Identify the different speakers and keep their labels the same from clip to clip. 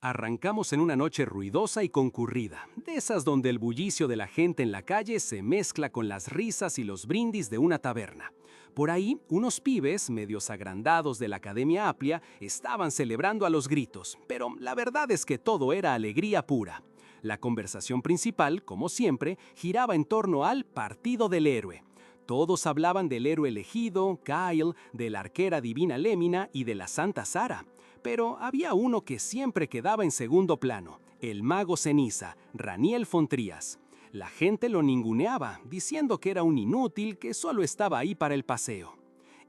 Speaker 1: Arrancamos en una noche ruidosa y concurrida, de esas donde el bullicio de la gente en la calle se mezcla con las risas y los brindis de una taberna. Por ahí, unos pibes, medios agrandados de la Academia Aplia, estaban celebrando a los gritos, pero la verdad es que todo era alegría pura. La conversación principal, como siempre, giraba en torno al partido del héroe. Todos hablaban del héroe elegido, Kyle, de la arquera divina Lémina y de la Santa Sara. Pero había uno que siempre quedaba en segundo plano, el mago ceniza, Raniel Fontrías. La gente lo ninguneaba, diciendo que era un inútil que solo estaba ahí para el paseo.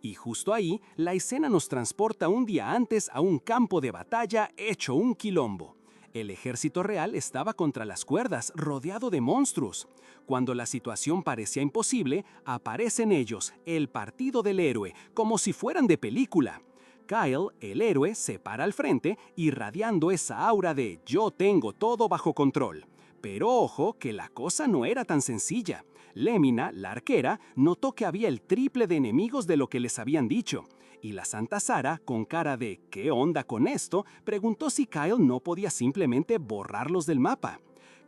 Speaker 1: Y justo ahí, la escena nos transporta un día antes a un campo de batalla hecho un quilombo. El ejército real estaba contra las cuerdas, rodeado de monstruos. Cuando la situación parecía imposible, aparecen ellos, el partido del héroe, como si fueran de película. Kyle, el héroe, se para al frente, irradiando esa aura de «yo tengo todo bajo control». Pero ojo que la cosa no era tan sencilla. Lémina, la arquera, notó que había el triple de enemigos de lo que les habían dicho. Y la Santa Sara, con cara de «¿qué onda con esto?», preguntó si Kyle no podía simplemente borrarlos del mapa.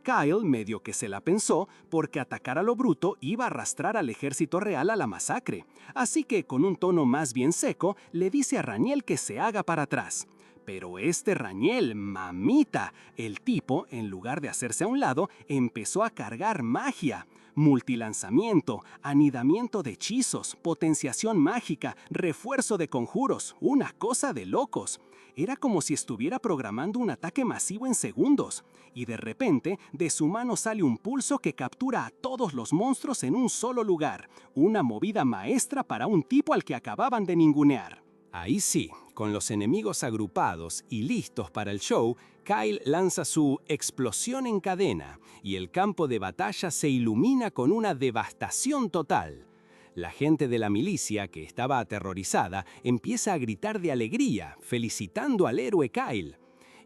Speaker 1: Kyle medio que se la pensó porque atacar a lo bruto iba a arrastrar al ejército real a la masacre. Así que con un tono más bien seco le dice a Raniel que se haga para atrás. Pero este Raniel, mamita, el tipo, en lugar de hacerse a un lado, empezó a cargar magia. Multilanzamiento, anidamiento de hechizos, potenciación mágica, refuerzo de conjuros, una cosa de locos. Era como si estuviera programando un ataque masivo en segundos. Y de repente, de su mano sale un pulso que captura a todos los monstruos en un solo lugar. Una movida maestra para un tipo al que acababan de ningunear. Ahí sí, con los enemigos agrupados y listos para el show, Kyle lanza su explosión en cadena y el campo de batalla se ilumina con una devastación total. La gente de la milicia, que estaba aterrorizada, empieza a gritar de alegría, felicitando al héroe Kyle.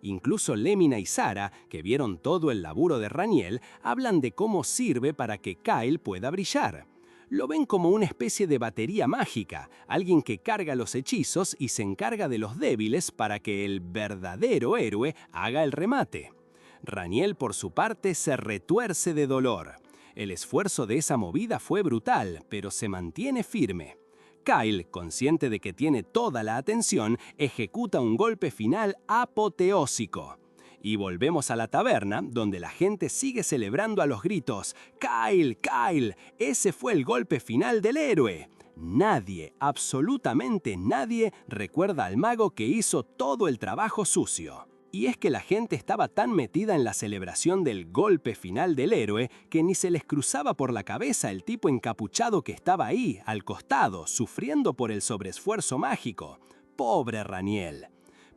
Speaker 1: Incluso Lémina y Sara, que vieron todo el laburo de Raniel, hablan de cómo sirve para que Kyle pueda brillar. Lo ven como una especie de batería mágica, alguien que carga los hechizos y se encarga de los débiles para que el verdadero héroe haga el remate. Raniel, por su parte, se retuerce de dolor. El esfuerzo de esa movida fue brutal, pero se mantiene firme. Kyle, consciente de que tiene toda la atención, ejecuta un golpe final apoteósico. Y volvemos a la taberna, donde la gente sigue celebrando a los gritos «¡Kyle! ¡Kyle! Ese fue el golpe final del héroe». Nadie, absolutamente nadie, recuerda al mago que hizo todo el trabajo sucio. Y es que la gente estaba tan metida en la celebración del golpe final del héroe que ni se les cruzaba por la cabeza el tipo encapuchado que estaba ahí, al costado, sufriendo por el sobreesfuerzo mágico. Pobre Raniel.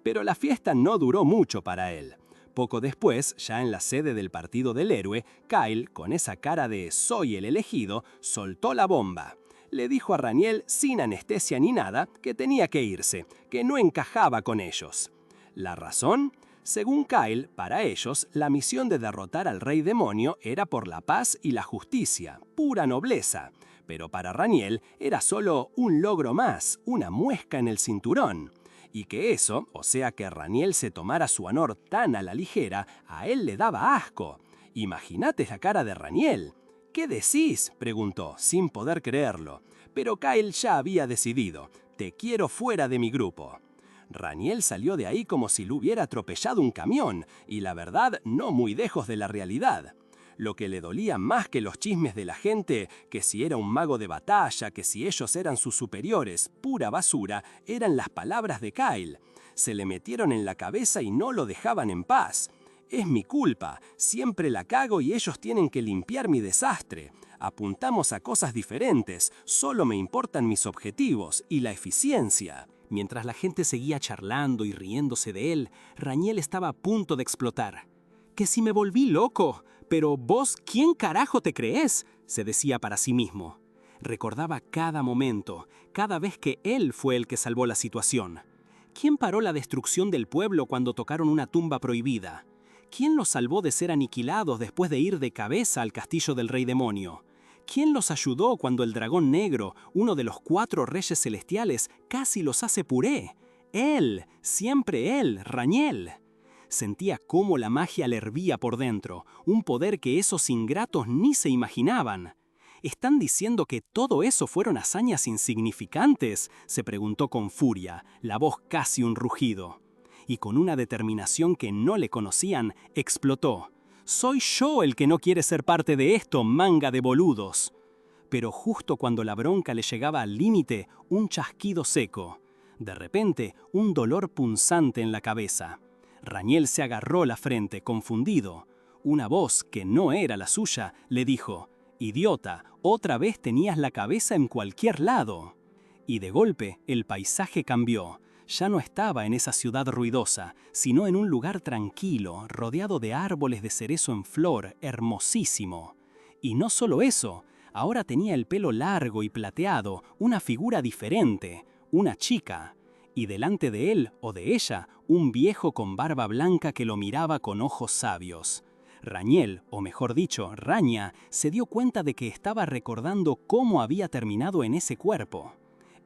Speaker 1: Pero la fiesta no duró mucho para él. Poco después, ya en la sede del partido del héroe, Kyle, con esa cara de «soy el elegido», soltó la bomba. Le dijo a Raniel, sin anestesia ni nada, que tenía que irse, que no encajaba con ellos. ¿La razón? Según Kyle, para ellos, la misión de derrotar al rey demonio era por la paz y la justicia, pura nobleza. Pero para Raniel era solo un logro más, una muesca en el cinturón. Y que eso, o sea que Raniel se tomara su honor tan a la ligera, a él le daba asco. Imagínate la cara de Raniel. «¿Qué decís?», preguntó, sin poder creerlo. Pero Kyle ya había decidido. «Te quiero fuera de mi grupo». Raniel salió de ahí como si lo hubiera atropellado un camión, y la verdad, no muy lejos de la realidad. Lo que le dolía más que los chismes de la gente, que si era un mago de batalla, que si ellos eran sus superiores, pura basura, eran las palabras de Kyle. Se le metieron en la cabeza y no lo dejaban en paz. «Es mi culpa, siempre la cago y ellos tienen que limpiar mi desastre. Apuntamos a cosas diferentes, solo me importan mis objetivos y la eficiencia». Mientras la gente seguía charlando y riéndose de él, Raniel estaba a punto de explotar. «¿Que si me volví loco? Pero vos, ¿quién carajo te crees?», se decía para sí mismo. Recordaba cada momento, cada vez que él fue el que salvó la situación. ¿Quién paró la destrucción del pueblo cuando tocaron una tumba prohibida? ¿Quién los salvó de ser aniquilados después de ir de cabeza al castillo del rey demonio? ¿Quién los ayudó cuando el dragón negro, uno de los 4 reyes celestiales, casi los hace puré? Él, siempre él, Raniel. Sentía cómo la magia le hervía por dentro, un poder que esos ingratos ni se imaginaban. ¿Están diciendo que todo eso fueron hazañas insignificantes?, se preguntó con furia, la voz casi un rugido. Y con una determinación que no le conocían, explotó. «Soy yo el que no quiere ser parte de esto, manga de boludos». Pero justo cuando la bronca le llegaba al límite, un chasquido seco. De repente, un dolor punzante en la cabeza. Raniel se agarró la frente, confundido. Una voz, que no era la suya, le dijo: «Idiota, otra vez tenías la cabeza en cualquier lado». Y de golpe, el paisaje cambió. Ya no estaba en esa ciudad ruidosa, sino en un lugar tranquilo, rodeado de árboles de cerezo en flor, hermosísimo. Y no solo eso, ahora tenía el pelo largo y plateado, una figura diferente, una chica. Y delante de él o de ella, un viejo con barba blanca que lo miraba con ojos sabios. Raniel, o mejor dicho, Rania, se dio cuenta de que estaba recordando cómo había terminado en ese cuerpo.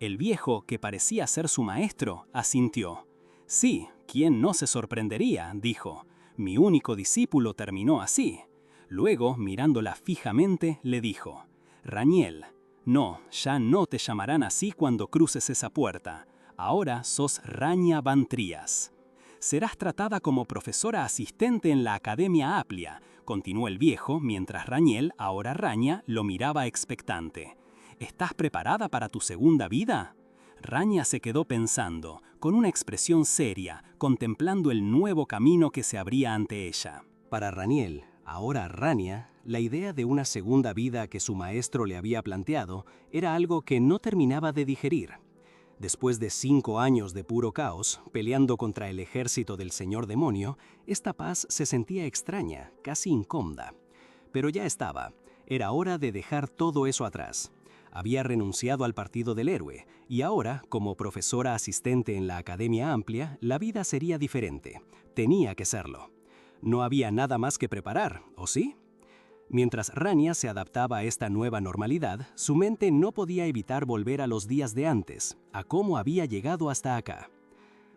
Speaker 1: El viejo, que parecía ser su maestro, asintió. «Sí, ¿quién no se sorprendería?», dijo. «Mi único discípulo terminó así». Luego, mirándola fijamente, le dijo: «Raniel, no, ya no te llamarán así cuando cruces esa puerta. Ahora sos Rania van Trias. Serás tratada como profesora asistente en la Academia Aplia», continuó el viejo, mientras Raniel, ahora Rania, lo miraba expectante. «¿Estás preparada para tu segunda vida?». Rania se quedó pensando, con una expresión seria, contemplando el nuevo camino que se abría ante ella.
Speaker 2: Para Raniel, ahora Rania, la idea de una segunda vida que su maestro le había planteado era algo que no terminaba de digerir. Después de 5 años de puro caos, peleando contra el ejército del señor demonio, esta paz se sentía extraña, casi incómoda. Pero ya estaba. Era hora de dejar todo eso atrás. Había renunciado al partido del héroe, y ahora, como profesora asistente en la Academia Amplia, la vida sería diferente. Tenía que serlo. No había nada más que preparar, ¿o sí? Mientras Rania se adaptaba a esta nueva normalidad, su mente no podía evitar volver a los días de antes, a cómo había llegado hasta acá.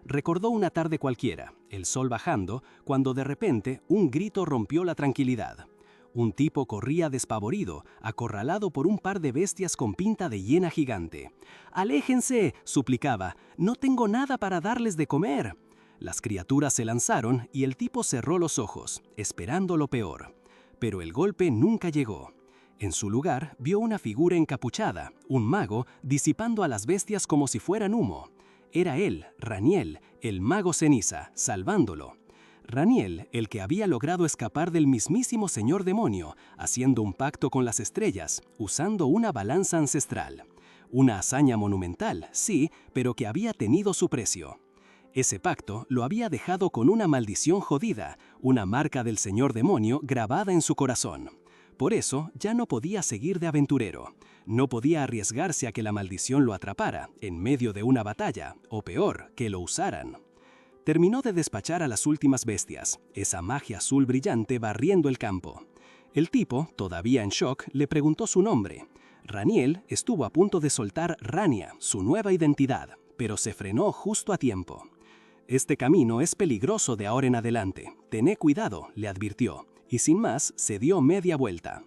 Speaker 2: Recordó una tarde cualquiera, el sol bajando, cuando de repente un grito rompió la tranquilidad. Un tipo corría despavorido, acorralado por un par de bestias con pinta de hiena gigante. «¡Aléjense!», suplicaba. «¡No tengo nada para darles de comer!». Las criaturas se lanzaron y el tipo cerró los ojos, esperando lo peor. Pero el golpe nunca llegó. En su lugar, vio una figura encapuchada, un mago, disipando a las bestias como si fueran humo. Era él, Raniel, el mago ceniza, salvándolo. Raniel, el que había logrado escapar del mismísimo señor demonio, haciendo un pacto con las estrellas, usando una balanza ancestral. Una hazaña monumental, sí, pero que había tenido su precio. Ese pacto lo había dejado con una maldición jodida, una marca del señor demonio grabada en su corazón. Por eso ya no podía seguir de aventurero. No podía arriesgarse a que la maldición lo atrapara en medio de una batalla, o peor, que lo usaran. Terminó de despachar a las últimas bestias, esa magia azul brillante barriendo el campo. El tipo, todavía en shock, le preguntó su nombre. Raniel estuvo a punto de soltar Rania, su nueva identidad, pero se frenó justo a tiempo. «Este camino es peligroso de ahora en adelante. Tené cuidado», le advirtió, y sin más se dio media vuelta.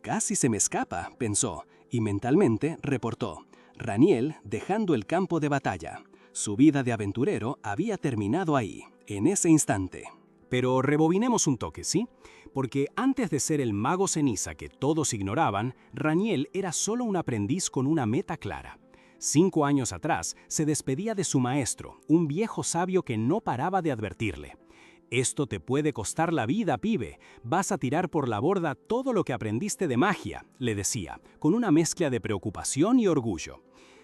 Speaker 2: «Casi se me escapa», pensó, y mentalmente reportó. Raniel dejando el campo de batalla. Su vida de aventurero había terminado ahí, en ese instante.
Speaker 1: Pero rebobinemos un toque, ¿sí? Porque antes de ser el mago ceniza que todos ignoraban, Raniel era solo un aprendiz con una meta clara. 5 años atrás, se despedía de su maestro, un viejo sabio que no paraba de advertirle. «Esto te puede costar la vida, pibe. Vas a tirar por la borda todo lo que aprendiste de magia», le decía, con una mezcla de preocupación y orgullo.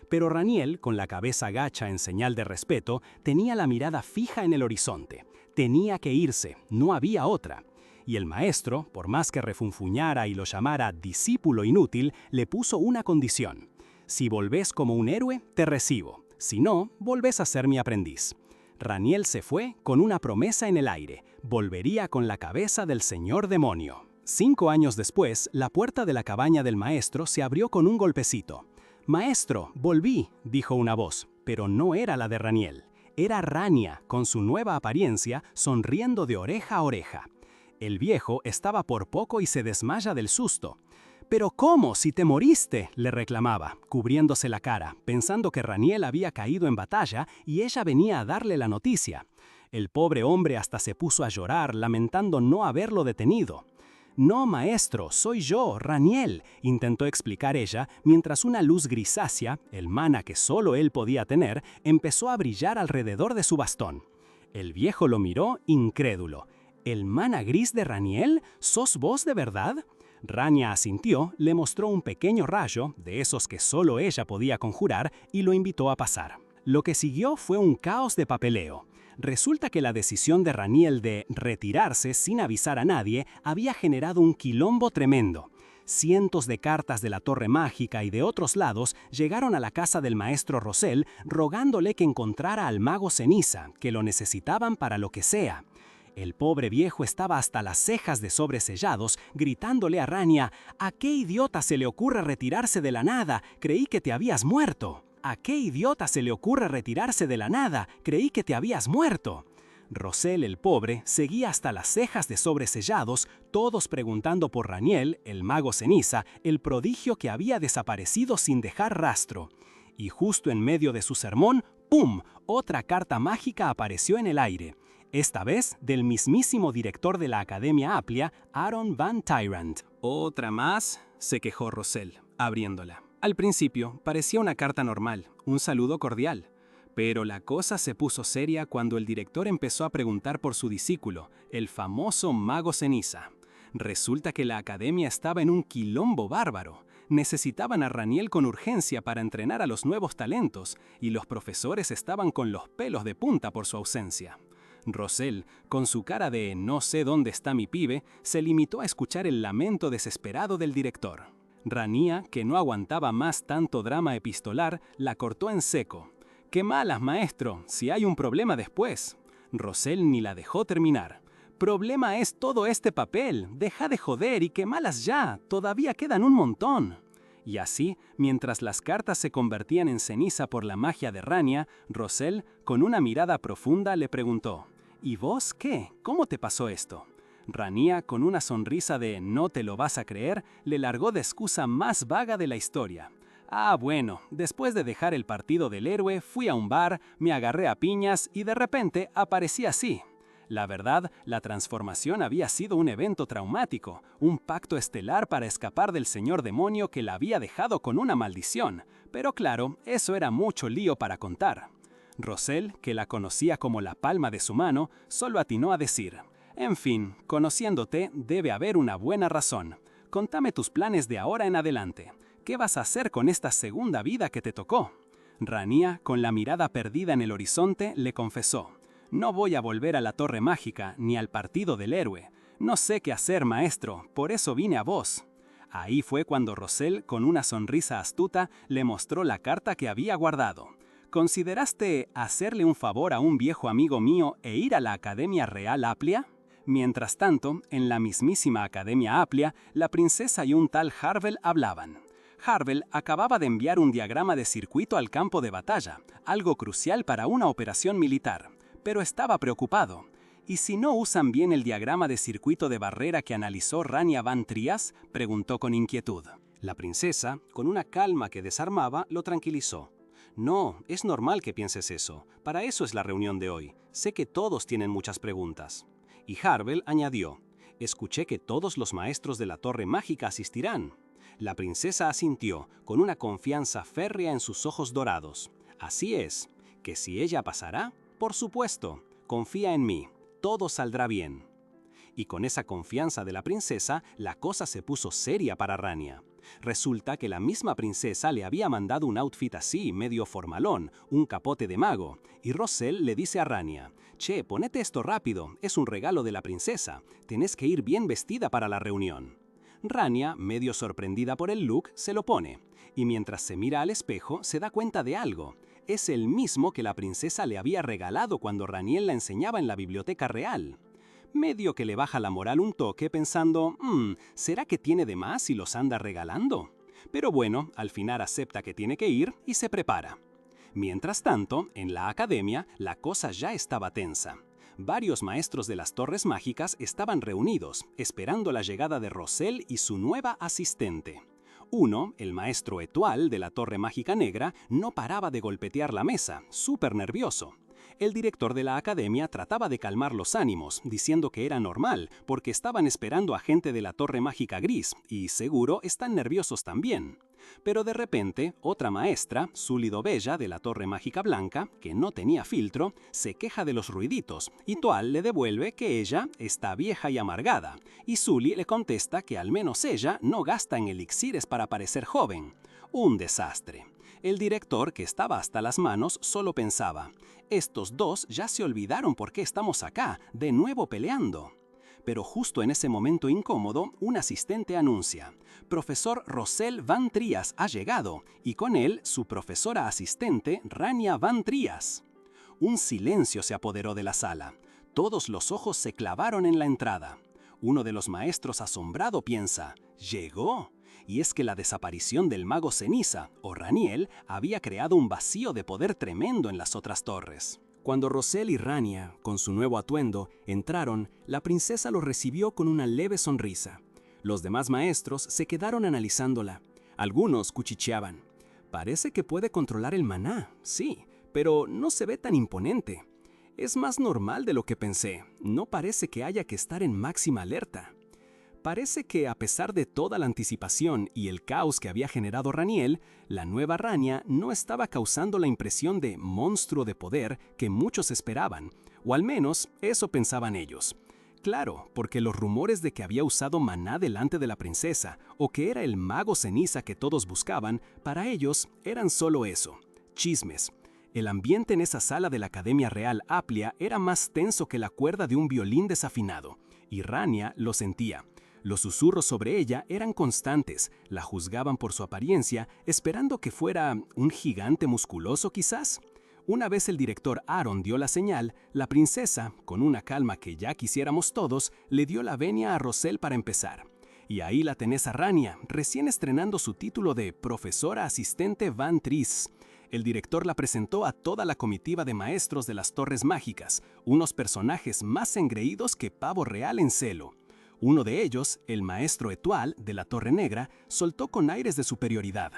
Speaker 1: Pero Raniel, con la cabeza gacha en señal de respeto, tenía la mirada fija en el horizonte. Tenía que irse, no había otra. Y el maestro, por más que refunfuñara y lo llamara discípulo inútil, le puso una condición. «Si volvés como un héroe, te recibo. Si no, volvés a ser mi aprendiz». Raniel se fue con una promesa en el aire. Volvería con la cabeza del señor demonio. 5 años después, la puerta de la cabaña del maestro se abrió con un golpecito. «Maestro, volví», dijo una voz, pero no era la de Raniel.
Speaker 2: Era Rania, con su nueva apariencia, sonriendo de oreja a oreja. El viejo estaba por poco y se desmaya del susto. «¿Pero cómo, si te moriste?», le reclamaba, cubriéndose la cara, pensando que Raniel había caído en batalla y ella venía a darle la noticia. El pobre hombre hasta se puso a llorar, lamentando no haberlo detenido. «No, maestro, soy yo, Raniel», intentó explicar ella, mientras una luz grisácea, el mana que solo él podía tener, empezó a brillar alrededor de su bastón. El viejo lo miró, incrédulo. «¿El mana gris de Raniel? ¿Sos vos de verdad?». Rania asintió, le mostró un pequeño rayo, de esos que solo ella podía conjurar, y lo invitó a pasar. Lo que siguió fue un caos de papeleo. Resulta que la decisión de Raniel de retirarse sin avisar a nadie había generado un quilombo tremendo. Cientos de cartas de la Torre Mágica y de otros lados llegaron a la casa del maestro Rosell rogándole que encontrara al mago Ceniza, que lo necesitaban para lo que sea. El pobre viejo estaba hasta las cejas de sobresellados, gritándole a Rania: «¿A qué idiota se le ocurre retirarse de la nada? Creí que te habías muerto. ¿A qué idiota se le ocurre retirarse de la nada? Creí que te habías muerto». Rosell, el pobre, seguía hasta las cejas de sobresellados, todos preguntando por Raniel, el mago Ceniza, el prodigio que había desaparecido sin dejar rastro. Y justo en medio de su sermón, ¡pum!, otra carta mágica apareció en el aire. Esta vez del mismísimo director de la Academia Aplia, Aaron Van Tyrant.
Speaker 1: «¿Otra más?», se quejó Rosell, abriéndola. Al principio parecía una carta normal, un saludo cordial. Pero la cosa se puso seria cuando el director empezó a preguntar por su discípulo, el famoso mago Ceniza. Resulta que la academia estaba en un quilombo bárbaro. Necesitaban a Raniel con urgencia para entrenar a los nuevos talentos, y los profesores estaban con los pelos de punta por su ausencia. Rosell, con su cara de «no sé dónde está mi pibe», se limitó a escuchar el lamento desesperado del director. Rania, que no aguantaba más tanto drama epistolar, la cortó en seco. «¡Qué malas, maestro! Si hay un problema después». Rosell ni la dejó terminar. «Problema es todo este papel. Deja de joder y qué malas ya. Todavía quedan un montón». Y así, mientras las cartas se convertían en ceniza por la magia de Rania, Rosell, con una mirada profunda, le preguntó: «¿Y vos qué? ¿Cómo te pasó esto?». Rania, con una sonrisa de «no te lo vas a creer», le largó de excusa más vaga de la historia. «Ah, bueno, después de dejar el partido del héroe, fui a un bar, me agarré a piñas y de repente aparecí así». La verdad, la transformación había sido un evento traumático, un pacto estelar para escapar del señor demonio que la había dejado con una maldición. Pero claro, eso era mucho lío para contar. Rosell, que la conocía como la palma de su mano, solo atinó a decir: «En fin, conociéndote, debe haber una buena razón. Contame tus planes de ahora en adelante. ¿Qué vas a hacer con esta segunda vida que te tocó?». Rania, con la mirada perdida en el horizonte, le confesó: «No voy a volver a la Torre Mágica ni al partido del héroe. No sé qué hacer, maestro, por eso vine a vos». Ahí fue cuando Rosell, con una sonrisa astuta, le mostró la carta que había guardado. «¿Consideraste hacerle un favor a un viejo amigo mío e ir a la Academia Real Aplia?». Mientras tanto, en la mismísima Academia Aplia, la princesa y un tal Harvel hablaban. Harvel acababa de enviar un diagrama de circuito al campo de batalla, algo crucial para una operación militar. Pero estaba preocupado. «¿Y si no usan bien el diagrama de circuito de barrera que analizó Rania Van Trias?», preguntó con inquietud. La princesa, con una calma que desarmaba, lo tranquilizó. «No, es normal que pienses eso. Para eso es la reunión de hoy. Sé que todos tienen muchas preguntas». Y Harvel añadió: «Escuché que todos los maestros de la Torre Mágica asistirán». La princesa asintió, con una confianza férrea en sus ojos dorados. «Así es. ¿Que si ella pasará? Por supuesto. Confía en mí. Todo saldrá bien». Y con esa confianza de la princesa, la cosa se puso seria para Rania. Resulta que la misma princesa le había mandado un outfit así, medio formalón, un capote de mago, y Rosell le dice a Rania: «Che, ponete esto rápido, es un regalo de la princesa, tenés que ir bien vestida para la reunión». Rania, medio sorprendida por el look, se lo pone, y mientras se mira al espejo, se da cuenta de algo. Es el mismo que la princesa le había regalado cuando Raniel la enseñaba en la biblioteca real. Medio que le baja la moral un toque pensando: ¿será que tiene de más y los anda regalando? Pero bueno, al final acepta que tiene que ir y se prepara.
Speaker 2: Mientras tanto, en la academia, la cosa ya estaba tensa. Varios maestros de las Torres Mágicas estaban reunidos, esperando la llegada de Roselle y su nueva asistente. Uno, el maestro Étoile de la Torre Mágica Negra, no paraba de golpetear la mesa, súper nervioso. El director de la academia trataba de calmar los ánimos, diciendo que era normal, porque estaban esperando a gente de la Torre Mágica Gris, y seguro están nerviosos también. Pero de repente, otra maestra, Sully Dovella de la Torre Mágica Blanca, que no tenía filtro, se queja de los ruiditos, y Toal le devuelve que ella está vieja y amargada, y Sully le contesta que al menos ella no gasta en elixires para parecer joven. Un desastre. El director, que estaba hasta las manos, solo pensaba, estos dos ya se olvidaron por qué estamos acá, de nuevo peleando. Pero justo en ese momento incómodo, un asistente anuncia, profesor Roselle Van Trias ha llegado, y con él su profesora asistente Rania Van Trias. Un silencio se apoderó de la sala. Todos los ojos se clavaron en la entrada. Uno de los maestros asombrado piensa, ¿llegó? Y es que la desaparición del mago ceniza, o Raniel, había creado un vacío de poder tremendo en las otras torres. Cuando Roselle y Rania, con su nuevo atuendo, entraron, la princesa los recibió con una leve sonrisa. Los demás maestros se quedaron analizándola. Algunos cuchicheaban. Parece que puede controlar el maná, sí, pero no se ve tan imponente. Es más normal de lo que pensé. No parece que haya que estar en máxima alerta. Parece que a pesar de toda la anticipación y el caos que había generado Raniel, la nueva Rania no estaba causando la impresión de monstruo de poder que muchos esperaban, o al menos eso pensaban ellos. Claro, porque los rumores de que había usado maná delante de la princesa o que era el mago ceniza que todos buscaban, para ellos eran solo eso, chismes. El ambiente en esa sala de la Academia Real Aplia era más tenso que la cuerda de un violín desafinado, y Rania lo sentía. Los susurros sobre ella eran constantes, la juzgaban por su apariencia, esperando que fuera un gigante musculoso quizás. Una vez el director Aaron dio la señal, la princesa, con una calma que ya quisiéramos todos, le dio la venia a Roselle para empezar. Y ahí la tenés a Rania, recién estrenando su título de profesora asistente Van Tris. El director la presentó a toda la comitiva de maestros de las Torres Mágicas, unos personajes más engreídos que pavo real en celo. Uno de ellos, el maestro Étoile de la Torre Negra, soltó con aires de superioridad.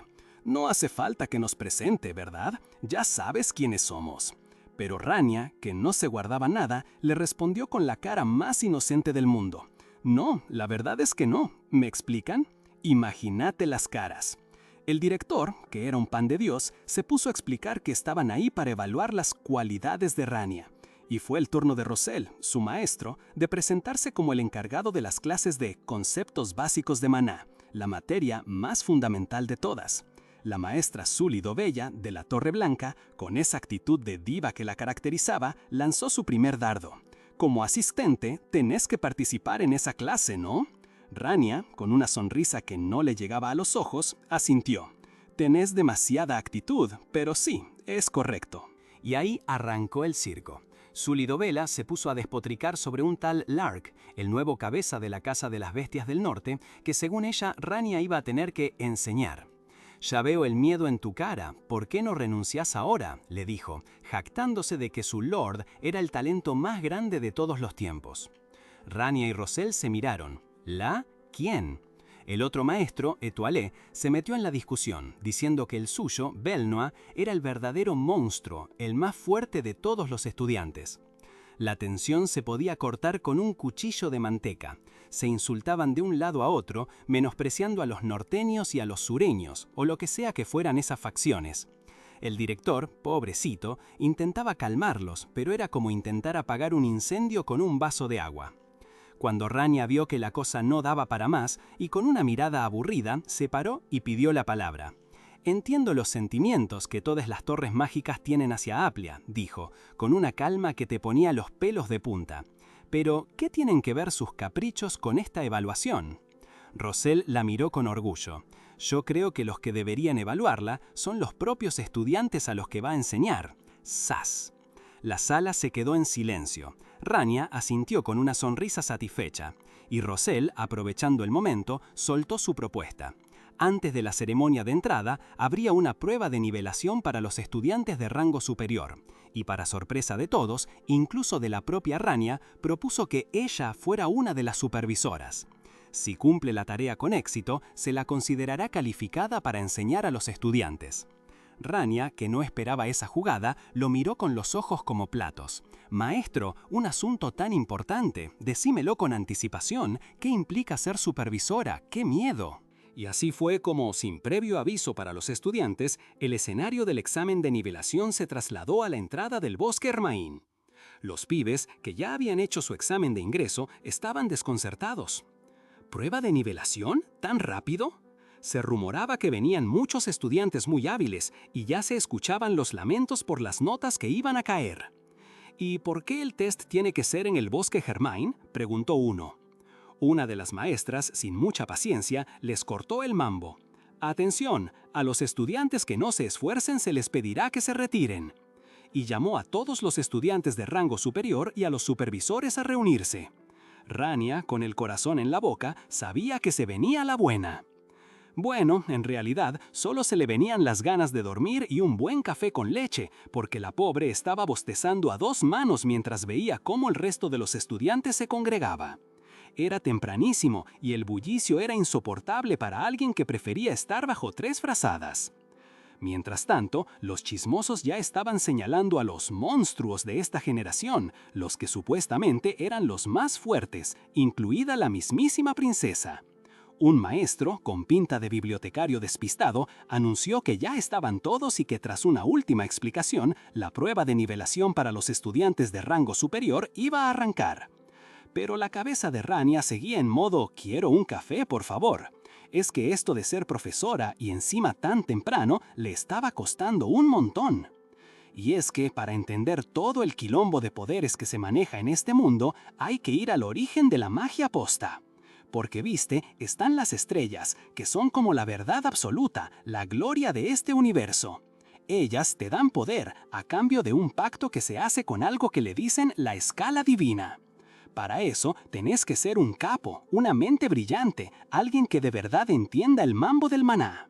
Speaker 2: No hace falta que nos presente, ¿verdad? Ya sabes quiénes somos. Pero Rania, que no se guardaba nada, le respondió con la cara más inocente del mundo. No, la verdad es que no. ¿Me explican? Imagínate las caras. El director, que era un pan de Dios, se puso a explicar que estaban ahí para evaluar las cualidades de Rania. Y fue el turno de Roselle, su maestro, de presentarse como el encargado de las clases de conceptos básicos de maná, la materia más fundamental de todas. La maestra Sully Dovella, de la Torre Blanca, con esa actitud de diva que la caracterizaba, lanzó su primer dardo. Como asistente, tenés que participar en esa clase, ¿no? Rania, con una sonrisa que no le llegaba a los ojos, asintió. Tenés demasiada actitud, pero sí, es correcto. Y ahí arrancó el circo. Sully Dovella se puso a despotricar sobre un tal Lark, el nuevo cabeza de la Casa de las Bestias del Norte, que según ella Rania iba a tener que enseñar. «Ya veo el miedo en tu cara, ¿por qué no renunciás ahora?», le dijo, jactándose de que su Lord era el talento más grande de todos los tiempos. Rania y Roselle se miraron. ¿La? ¿Quién? El otro maestro, Étoile, se metió en la discusión, diciendo que el suyo, Belnois, era el verdadero monstruo, el más fuerte de todos los estudiantes. La tensión se podía cortar con un cuchillo de manteca. Se insultaban de un lado a otro, menospreciando a los norteños y a los sureños, o lo que sea que fueran esas facciones. El director, pobrecito, intentaba calmarlos, pero era como intentar apagar un incendio con un vaso de agua. Cuando Rania vio que la cosa no daba para más, y con una mirada aburrida, se paró y pidió la palabra. «Entiendo los sentimientos que todas las torres mágicas tienen hacia Aplia», dijo, con una calma que te ponía los pelos de punta. «Pero, ¿qué tienen que ver sus caprichos con esta evaluación?». Roselle la miró con orgullo. «Yo creo que los que deberían evaluarla son los propios estudiantes a los que va a enseñar». ¡Zas! La sala se quedó en silencio. Rania asintió con una sonrisa satisfecha, y Roselle, aprovechando el momento, soltó su propuesta. Antes de la ceremonia de entrada, habría una prueba de nivelación para los estudiantes de rango superior, y para sorpresa de todos, incluso de la propia Rania, propuso que ella fuera una de las supervisoras. Si cumple la tarea con éxito, se la considerará calificada para enseñar a los estudiantes. Rania, que no esperaba esa jugada, lo miró con los ojos como platos. «Maestro, un asunto tan importante, decímelo con anticipación. ¿Qué implica ser supervisora? ¡Qué miedo!».
Speaker 1: Y así fue como, sin previo aviso para los estudiantes, el escenario del examen de nivelación se trasladó a la entrada del Bosque Hermaín. Los pibes, que ya habían hecho su examen de ingreso, estaban desconcertados. ¿Prueba de nivelación? ¿Tan rápido? Se rumoraba que venían muchos estudiantes muy hábiles y ya se escuchaban los lamentos por las notas que iban a caer. ¿Y por qué el test tiene que ser en el Bosque Hermaín?, preguntó uno. Una de las maestras, sin mucha paciencia, les cortó el mambo. «Atención, a los estudiantes que no se esfuercen se les pedirá que se retiren». Y llamó a todos los estudiantes de rango superior y a los supervisores a reunirse. Rania, con el corazón en la boca, sabía que se venía la buena. Bueno, en realidad, solo se le venían las ganas de dormir y un buen café con leche, porque la pobre estaba bostezando a 2 manos mientras veía cómo el resto de los estudiantes se congregaba. Era tempranísimo y el bullicio era insoportable para alguien que prefería estar bajo 3 frazadas. Mientras tanto, los chismosos ya estaban señalando a los monstruos de esta generación, los que supuestamente eran los más fuertes, incluida la mismísima princesa. Un maestro, con pinta de bibliotecario despistado, anunció que ya estaban todos y que tras una última explicación, la prueba de nivelación para los estudiantes de rango superior iba a arrancar. Pero la cabeza de Rania seguía en modo «quiero un café, por favor». Es que esto de ser profesora y encima tan temprano le estaba costando un montón. Y es que para entender todo el quilombo de poderes que se maneja en este mundo, hay que ir al origen de la magia posta. Porque viste, están las estrellas, que son como la verdad absoluta, la gloria de este universo. Ellas te dan poder a cambio de un pacto que se hace con algo que le dicen la escala divina. Para eso, tenés que ser un capo, una mente brillante, alguien que de verdad entienda el mambo del maná.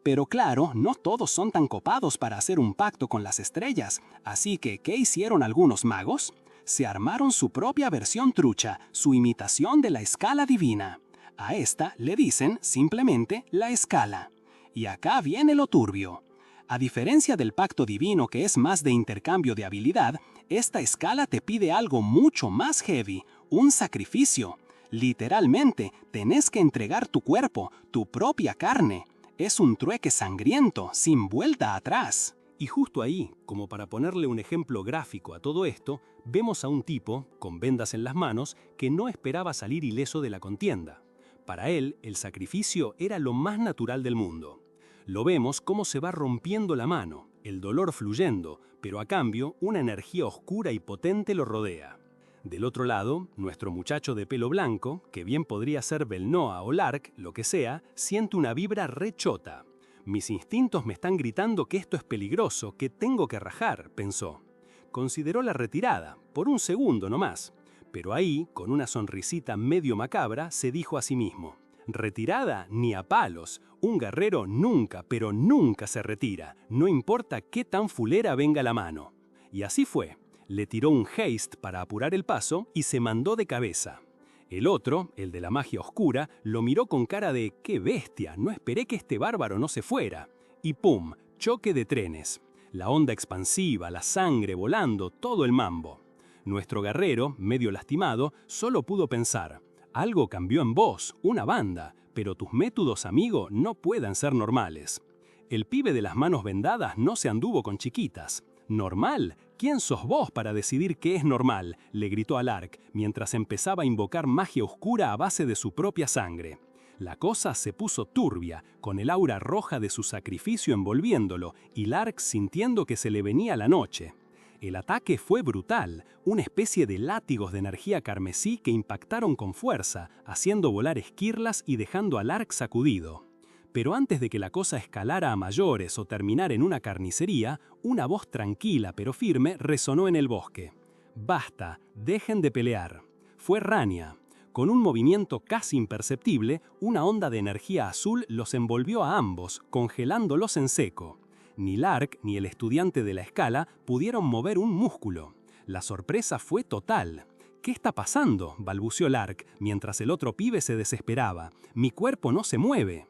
Speaker 1: Pero claro, no todos son tan copados para hacer un pacto con las estrellas, así que, ¿qué hicieron algunos magos? Se armaron su propia versión trucha, su imitación de la escala divina. A esta le dicen simplemente la escala. Y acá viene lo turbio. A diferencia del pacto divino, que es más de intercambio de habilidad, esta escala te pide algo mucho más heavy, un sacrificio. Literalmente, tenés que entregar tu cuerpo, tu propia carne. Es un trueque sangriento, sin vuelta atrás.
Speaker 2: Y justo ahí, como para ponerle un ejemplo gráfico a todo esto, vemos a un tipo, con vendas en las manos, que no esperaba salir ileso de la contienda. Para él, el sacrificio era lo más natural del mundo. Lo vemos cómo se va rompiendo la mano, el dolor fluyendo, pero a cambio una energía oscura y potente lo rodea. Del otro lado, nuestro muchacho de pelo blanco, que bien podría ser Belnoa o Lark, lo que sea, siente una vibra rechota. «Mis instintos me están gritando que esto es peligroso, que tengo que rajar», pensó. Consideró la retirada, por un segundo nomás. Pero ahí, con una sonrisita medio macabra, se dijo a sí mismo: «Retirada ni a palos. Un guerrero nunca, pero nunca se retira, no importa qué tan fulera venga la mano». Y así fue. Le tiró un haste para apurar el paso y se mandó de cabeza. El otro, el de la magia oscura, lo miró con cara de «¡qué bestia! No esperé que este bárbaro no se fuera». Y ¡pum! Choque de trenes. La onda expansiva, la sangre volando, todo el mambo. Nuestro guerrero, medio lastimado, solo pudo pensar: «Algo cambió en vos, una banda, pero tus métodos, amigo, no pueden ser normales». El pibe de las manos vendadas no se anduvo con chiquitas. «¿Normal? ¿Quién sos vos para decidir qué es normal?», le gritó a Lark, mientras empezaba a invocar magia oscura a base de su propia sangre. La cosa se puso turbia, con el aura roja de su sacrificio envolviéndolo, y Lark sintiendo que se le venía la noche. El ataque fue brutal, una especie de látigos de energía carmesí que impactaron con fuerza, haciendo volar esquirlas y dejando a Lark sacudido. Pero antes de que la cosa escalara a mayores o terminara en una carnicería, una voz tranquila pero firme resonó en el bosque. «Basta, dejen de pelear». Fue Rania. Con un movimiento casi imperceptible, una onda de energía azul los envolvió a ambos, congelándolos en seco. Ni Lark ni el estudiante de la escala pudieron mover un músculo. La sorpresa fue total. «¿Qué está pasando?», balbuceó Lark, mientras el otro pibe se desesperaba. «Mi cuerpo no se mueve».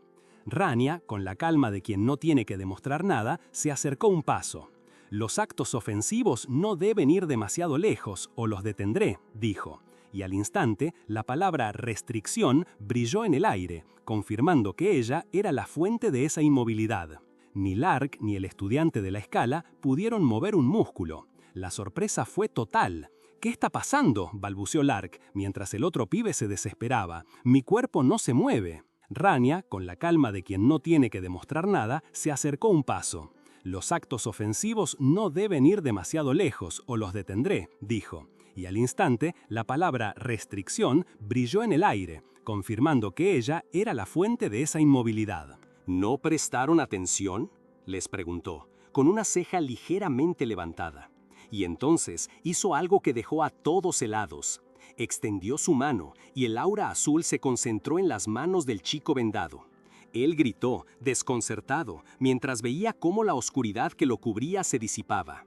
Speaker 2: Rania, con la calma de quien no tiene que demostrar nada, se acercó un paso. «Los actos ofensivos no deben ir demasiado lejos, o los detendré», dijo. Y al instante, la palabra restricción brilló en el aire, confirmando que ella era la fuente de esa inmovilidad. Ni Lark ni el estudiante de la escala pudieron mover un músculo. La sorpresa fue total. «¿Qué está pasando?», balbuceó Lark, mientras el otro pibe se desesperaba. «Mi cuerpo no se mueve». Rania, con la calma de quien no tiene que demostrar nada, se acercó un paso. «Los actos ofensivos no deben ir demasiado lejos, o los detendré», dijo. Y al instante, la palabra restricción brilló en el aire, confirmando que ella era la fuente de esa inmovilidad.
Speaker 1: ¿No prestaron atención?, les preguntó, con una ceja ligeramente levantada. Y entonces hizo algo que dejó a todos helados. Extendió su mano y el aura azul se concentró en las manos del chico vendado. Él gritó, desconcertado, mientras veía cómo la oscuridad que lo cubría se disipaba.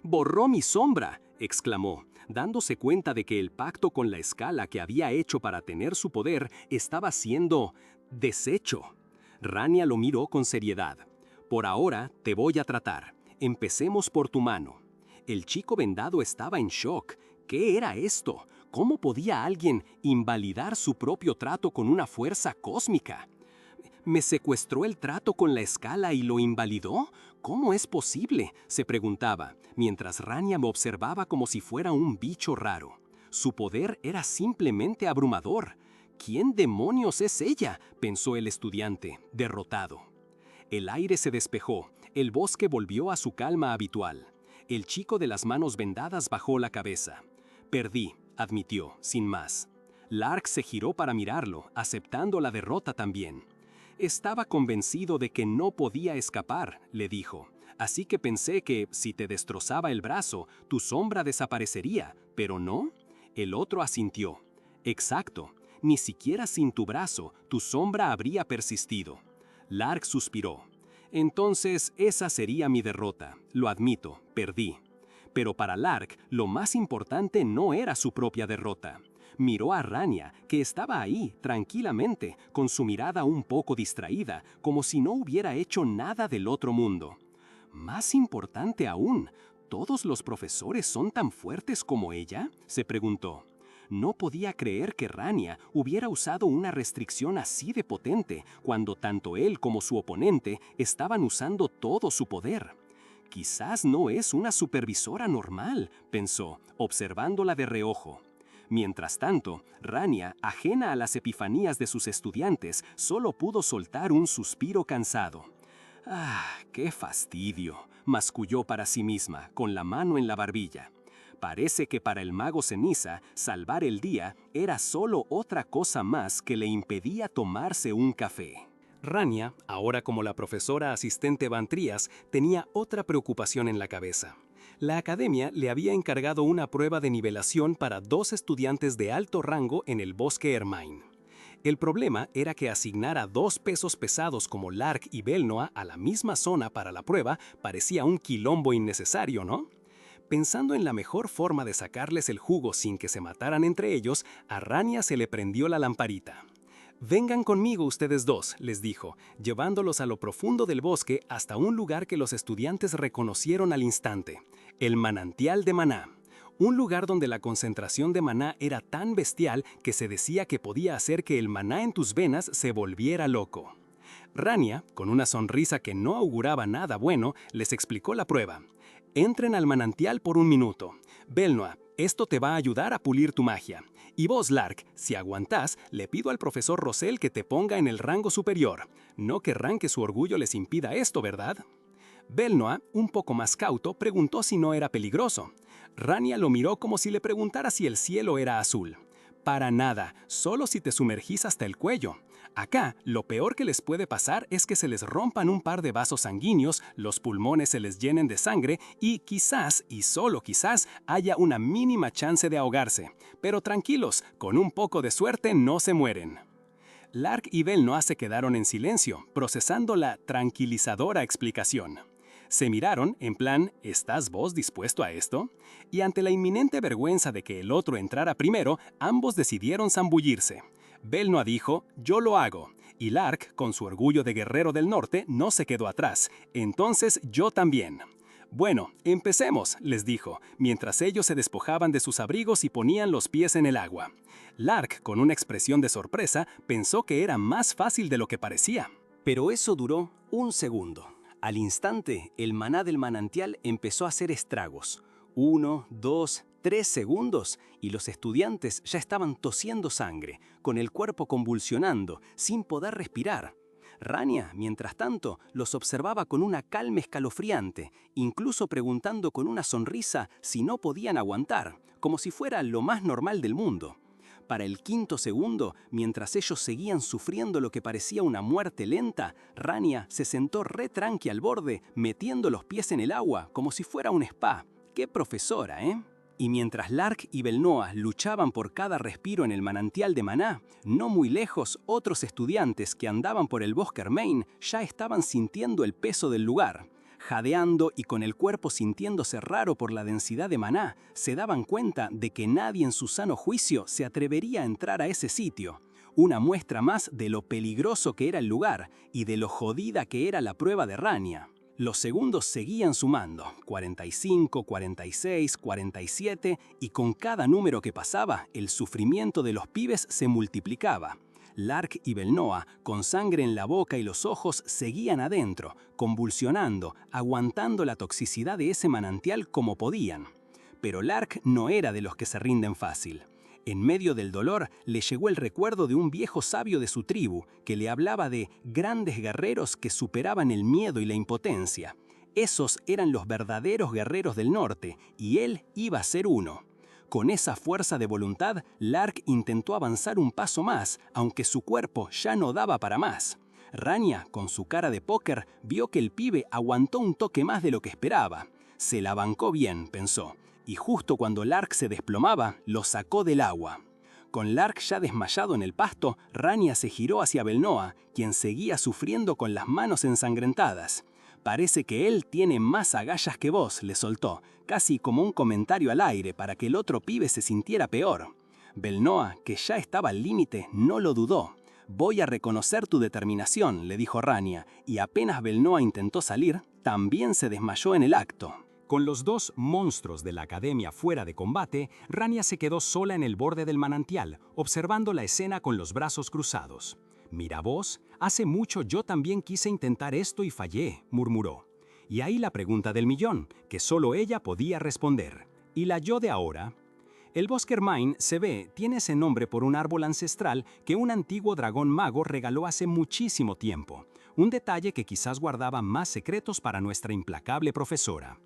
Speaker 1: «¡Borró mi sombra!», exclamó, dándose cuenta de que el pacto con la escala que había hecho para tener su poder estaba siendo deshecho. Rania lo miró con seriedad. «Por ahora te voy a tratar. Empecemos por tu mano». El chico vendado estaba en shock. ¿Qué era esto? ¿Cómo podía alguien invalidar su propio trato con una fuerza cósmica? ¿Me secuestró el trato con la escala y lo invalidó? ¿Cómo es posible?, se preguntaba, mientras Rania me observaba como si fuera un bicho raro. Su poder era simplemente abrumador. «¿Quién demonios es ella?», pensó el estudiante, derrotado. El aire se despejó, el bosque volvió a su calma habitual. El chico de las manos vendadas bajó la cabeza. «Perdí», admitió, sin más. Lark se giró para mirarlo, aceptando la derrota también. «Estaba convencido de que no podía escapar», le dijo. «Así que pensé que, si te destrozaba el brazo, tu sombra desaparecería, ¿pero no?». El otro asintió. «Exacto. Ni siquiera sin tu brazo, tu sombra habría persistido». Lark suspiró. «Entonces, esa sería mi derrota. Lo admito, perdí». Pero para Lark, lo más importante no era su propia derrota. Miró a Rania, que estaba ahí, tranquilamente, con su mirada un poco distraída, como si no hubiera hecho nada del otro mundo. «Más importante aún, ¿todos los profesores son tan fuertes como ella?», se preguntó. No podía creer que Rania hubiera usado una restricción así de potente, cuando tanto él como su oponente estaban usando todo su poder. «Quizás no es una supervisora normal», pensó, observándola de reojo. Mientras tanto, Rania, ajena a las epifanías de sus estudiantes, solo pudo soltar un suspiro cansado. «¡Ah, qué fastidio!», masculló para sí misma, con la mano en la barbilla. Parece que para el mago ceniza, salvar el día era solo otra cosa más que le impedía tomarse un café.
Speaker 2: Rania, ahora como la profesora asistente Van Trias, tenía otra preocupación en la cabeza. La academia le había encargado una prueba de nivelación para 2 estudiantes de alto rango en el bosque Ermain. El problema era que asignar a 2 pesos pesados como Lark y Belnoa a la misma zona para la prueba parecía un quilombo innecesario, ¿no? Pensando en la mejor forma de sacarles el jugo sin que se mataran entre ellos, a Rania se le prendió la lamparita. «Vengan conmigo ustedes dos», les dijo, llevándolos a lo profundo del bosque hasta un lugar que los estudiantes reconocieron al instante: el manantial de maná. Un lugar donde la concentración de maná era tan bestial que se decía que podía hacer que el maná en tus venas se volviera loco. Rania, con una sonrisa que no auguraba nada bueno, les explicó la prueba. «Entren al manantial por 1 minuto. Belnoa, esto te va a ayudar a pulir tu magia. Y vos, Lark, si aguantás, le pido al profesor Rosell que te ponga en el rango superior. No querrán que su orgullo les impida esto, ¿verdad?». Belnoa, un poco más cauto, preguntó si no era peligroso. Rania lo miró como si le preguntara si el cielo era azul.
Speaker 1: Para nada, solo si te sumergís hasta el cuello. Acá, lo peor que les puede pasar es que se les rompan un par de vasos sanguíneos, los pulmones se les llenen de sangre y quizás, y solo quizás, haya una mínima chance de ahogarse. Pero tranquilos, con un poco de suerte no se mueren. Lark y Belnoa se quedaron en silencio, procesando la tranquilizadora explicación. Se miraron en plan, ¿estás vos dispuesto a esto? Y ante la inminente vergüenza de que el otro entrara primero, ambos decidieron zambullirse. Belnoa dijo, yo lo hago, y Lark, con su orgullo de guerrero del norte, no se quedó atrás. Entonces yo también. Bueno, empecemos, les dijo, mientras ellos se despojaban de sus abrigos y ponían los pies en el agua. Lark, con una expresión de sorpresa, pensó que era más fácil de lo que parecía.
Speaker 2: Pero eso duró un segundo. Al instante, el maná del manantial empezó a hacer estragos. 1, 2, 3 segundos y los estudiantes ya estaban tosiendo sangre, con el cuerpo convulsionando, sin poder respirar. Rania, mientras tanto, los observaba con una calma escalofriante, incluso preguntando con una sonrisa si no podían aguantar, como si fuera lo más normal del mundo. Para el quinto segundo, mientras ellos seguían sufriendo lo que parecía una muerte lenta, Rania se sentó re tranqui al borde, metiendo los pies en el agua, como si fuera un spa. ¡Qué profesora, eh! Y mientras Lark y Belnoa luchaban por cada respiro en el manantial de maná, no muy lejos, otros estudiantes que andaban por el bosque Hermain ya estaban sintiendo el peso del lugar. Jadeando y con el cuerpo sintiéndose raro por la densidad de maná, se daban cuenta de que nadie en su sano juicio se atrevería a entrar a ese sitio. Una muestra más de lo peligroso que era el lugar y de lo jodida que era la prueba de Rania. Los segundos seguían sumando, 45, 46, 47, y con cada número que pasaba, el sufrimiento de los pibes se multiplicaba. Lark y Belnoa, con sangre en la boca y los ojos, seguían adentro, convulsionando, aguantando la toxicidad de ese manantial como podían. Pero Lark no era de los que se rinden fácil. En medio del dolor le llegó el recuerdo de un viejo sabio de su tribu que le hablaba de grandes guerreros que superaban el miedo y la impotencia. Esos eran los verdaderos guerreros del norte, y él iba a ser uno. Con esa fuerza de voluntad, Lark intentó avanzar un paso más, aunque su cuerpo ya no daba para más. Rania, con su cara de póker, vio que el pibe aguantó un toque más de lo que esperaba. Se la bancó bien, pensó, y justo cuando Lark se desplomaba, lo sacó del agua. Con Lark ya desmayado en el pasto, Rania se giró hacia Belnoa, quien seguía sufriendo con las manos ensangrentadas. «Parece que él tiene más agallas que vos», le soltó, casi como un comentario al aire para que el otro pibe se sintiera peor. Belnoa, que ya estaba al límite, no lo dudó. «Voy a reconocer tu determinación», le dijo Rania, y apenas Belnoa intentó salir, también se desmayó en el acto.
Speaker 1: Con los dos monstruos de la academia fuera de combate, Rania se quedó sola en el borde del manantial, observando la escena con los brazos cruzados. «Mira vos, hace mucho yo también quise intentar esto y fallé», murmuró. Y ahí la pregunta del millón, que solo ella podía responder. ¿Y la yo de ahora? El bosque Hermain, se ve, tiene ese nombre por un árbol ancestral que un antiguo dragón mago regaló hace muchísimo tiempo. Un detalle que quizás guardaba más secretos para nuestra implacable profesora.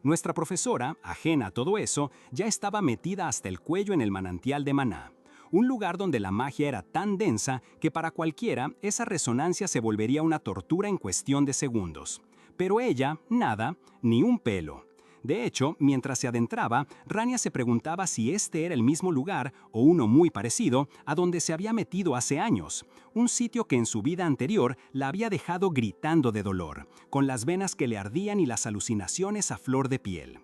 Speaker 1: Nuestra profesora, ajena a todo eso, ya estaba metida hasta el cuello en el manantial de maná. Un lugar donde la magia era tan densa que para cualquiera esa resonancia se volvería una tortura en cuestión de segundos. Pero ella, nada, ni un pelo. De hecho, mientras se adentraba, Rania se preguntaba si este era el mismo lugar, o uno muy parecido, a donde se había metido hace años. Un sitio que en su vida anterior la había dejado gritando de dolor, con las venas que le ardían y las alucinaciones a flor de piel.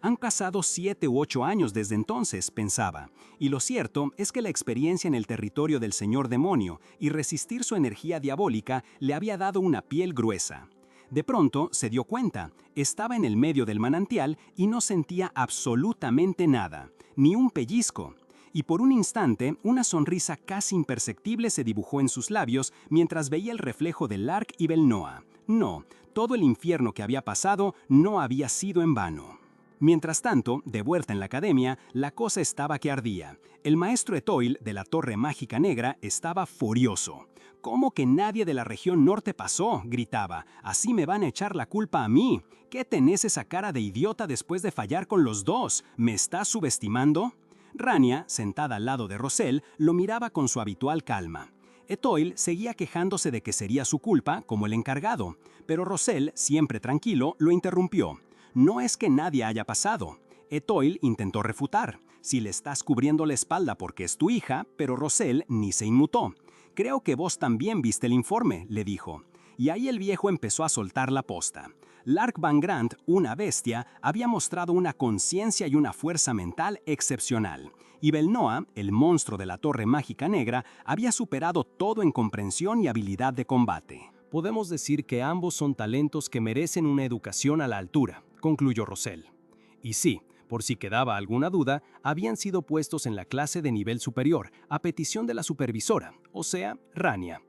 Speaker 1: Han pasado 7 u 8 años desde entonces, pensaba, y lo cierto es que la experiencia en el territorio del señor demonio y resistir su energía diabólica le había dado una piel gruesa. De pronto se dio cuenta, estaba en el medio del manantial y no sentía absolutamente nada, ni un pellizco. Y por un instante, una sonrisa casi imperceptible se dibujó en sus labios mientras veía el reflejo de Lark y Belnoa. No, todo el infierno que había pasado no había sido en vano. Mientras tanto, de vuelta en la academia, la cosa estaba que ardía. El maestro Etoile de la Torre Mágica Negra estaba furioso. «¿Cómo que nadie de la región norte pasó?», gritaba. «Así me van a echar la culpa a mí. ¿Qué tenés esa cara de idiota después de fallar con los dos? ¿Me estás subestimando?».
Speaker 2: Rania, sentada al lado de Rosell, lo miraba con su habitual calma. Etoile seguía quejándose de que sería su culpa como el encargado, pero Rosell, siempre tranquilo, lo interrumpió. No es que nadie haya pasado. Etoile intentó refutar. Si le estás cubriendo la espalda porque es tu hija, pero Rosell ni se inmutó. Creo que vos también viste el informe, le dijo. Y ahí el viejo empezó a soltar la posta. Lark Van Grant, una bestia, había mostrado una conciencia y una fuerza mental excepcional. Y Belnoa, el monstruo de la Torre Mágica Negra, había superado todo en comprensión y habilidad de combate. Podemos decir que ambos son talentos que merecen una educación a la altura, concluyó Rosell. Y sí, por si quedaba alguna duda, habían sido puestos en la clase de nivel superior, a petición de la supervisora, o sea, Rania.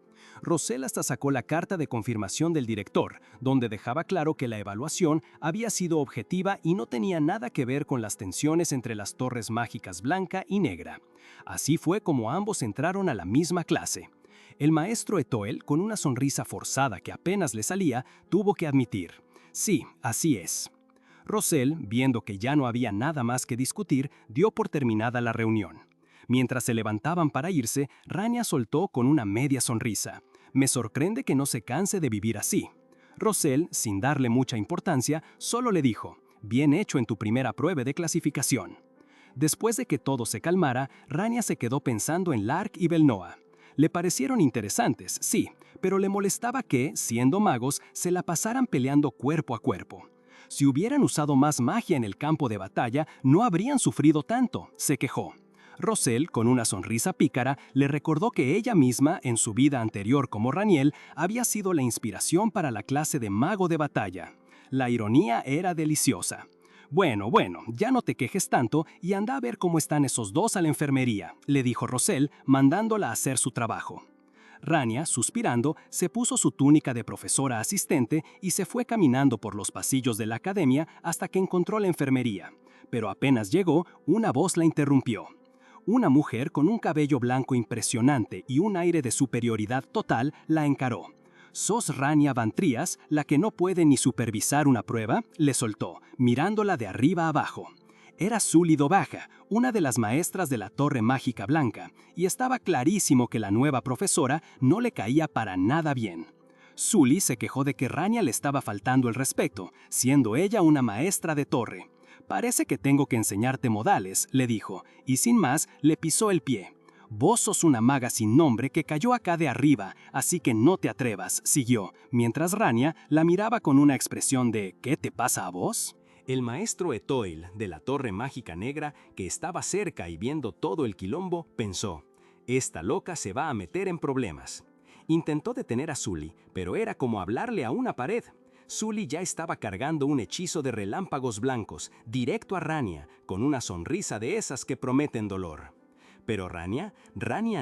Speaker 2: Rosell hasta sacó la carta de confirmación del director, donde dejaba claro que la evaluación había sido objetiva y no tenía nada que ver con las tensiones entre las torres mágicas blanca y negra. Así fue como ambos entraron a la misma clase. El maestro Etoile, con una sonrisa forzada que apenas le salía, tuvo que admitir: sí, así es. Rosell, viendo que ya no había nada más que discutir, dio por terminada la reunión. Mientras se levantaban para irse, Rania soltó con una media sonrisa: me sorprende que no se canse de vivir así. Rosell, sin darle mucha importancia, solo le dijo: bien hecho en tu primera prueba de clasificación. Después de que todo se calmara, Rania se quedó pensando en Lark y Belnoa. Le parecieron interesantes, sí, pero le molestaba que, siendo magos, se la pasaran peleando cuerpo a cuerpo. Si hubieran usado más magia en el campo de batalla, no habrían sufrido tanto, se quejó. Rosell, con una sonrisa pícara, le recordó que ella misma, en su vida anterior como Raniel, había sido la inspiración para la clase de mago de batalla. La ironía era deliciosa. Bueno, ya no te quejes tanto y anda a ver cómo están esos dos a la enfermería, le dijo Rosell, mandándola a hacer su trabajo. Rania, suspirando, se puso su túnica de profesora asistente y se fue caminando por los pasillos de la academia hasta que encontró la enfermería. Pero apenas llegó, una voz la interrumpió. Una mujer con un cabello blanco impresionante y un aire de superioridad total la encaró. «¿Sos Rania Van Trias, la que no puede ni supervisar una prueba?», le soltó, mirándola de arriba abajo. Era Sully Dobaja, una de las maestras de la Torre Mágica Blanca, y estaba clarísimo que la nueva profesora no le caía para nada bien. Sully se quejó de que Rania le estaba faltando el respeto, siendo ella una maestra de torre. «Parece que tengo que enseñarte modales», le dijo, y sin más le pisó el pie. «Vos sos una maga sin nombre que cayó acá de arriba, así que no te atrevas», siguió, mientras Rania la miraba con una expresión de «¿qué te pasa a vos?».
Speaker 1: El maestro Etoile, de la Torre Mágica Negra, que estaba cerca y viendo todo el quilombo, pensó: «Esta loca se va a meter en problemas». Intentó detener a Sully, pero era como hablarle a una pared. Sully ya estaba cargando un hechizo de relámpagos blancos, directo a Rania, con una sonrisa de esas que prometen dolor. Pero Rania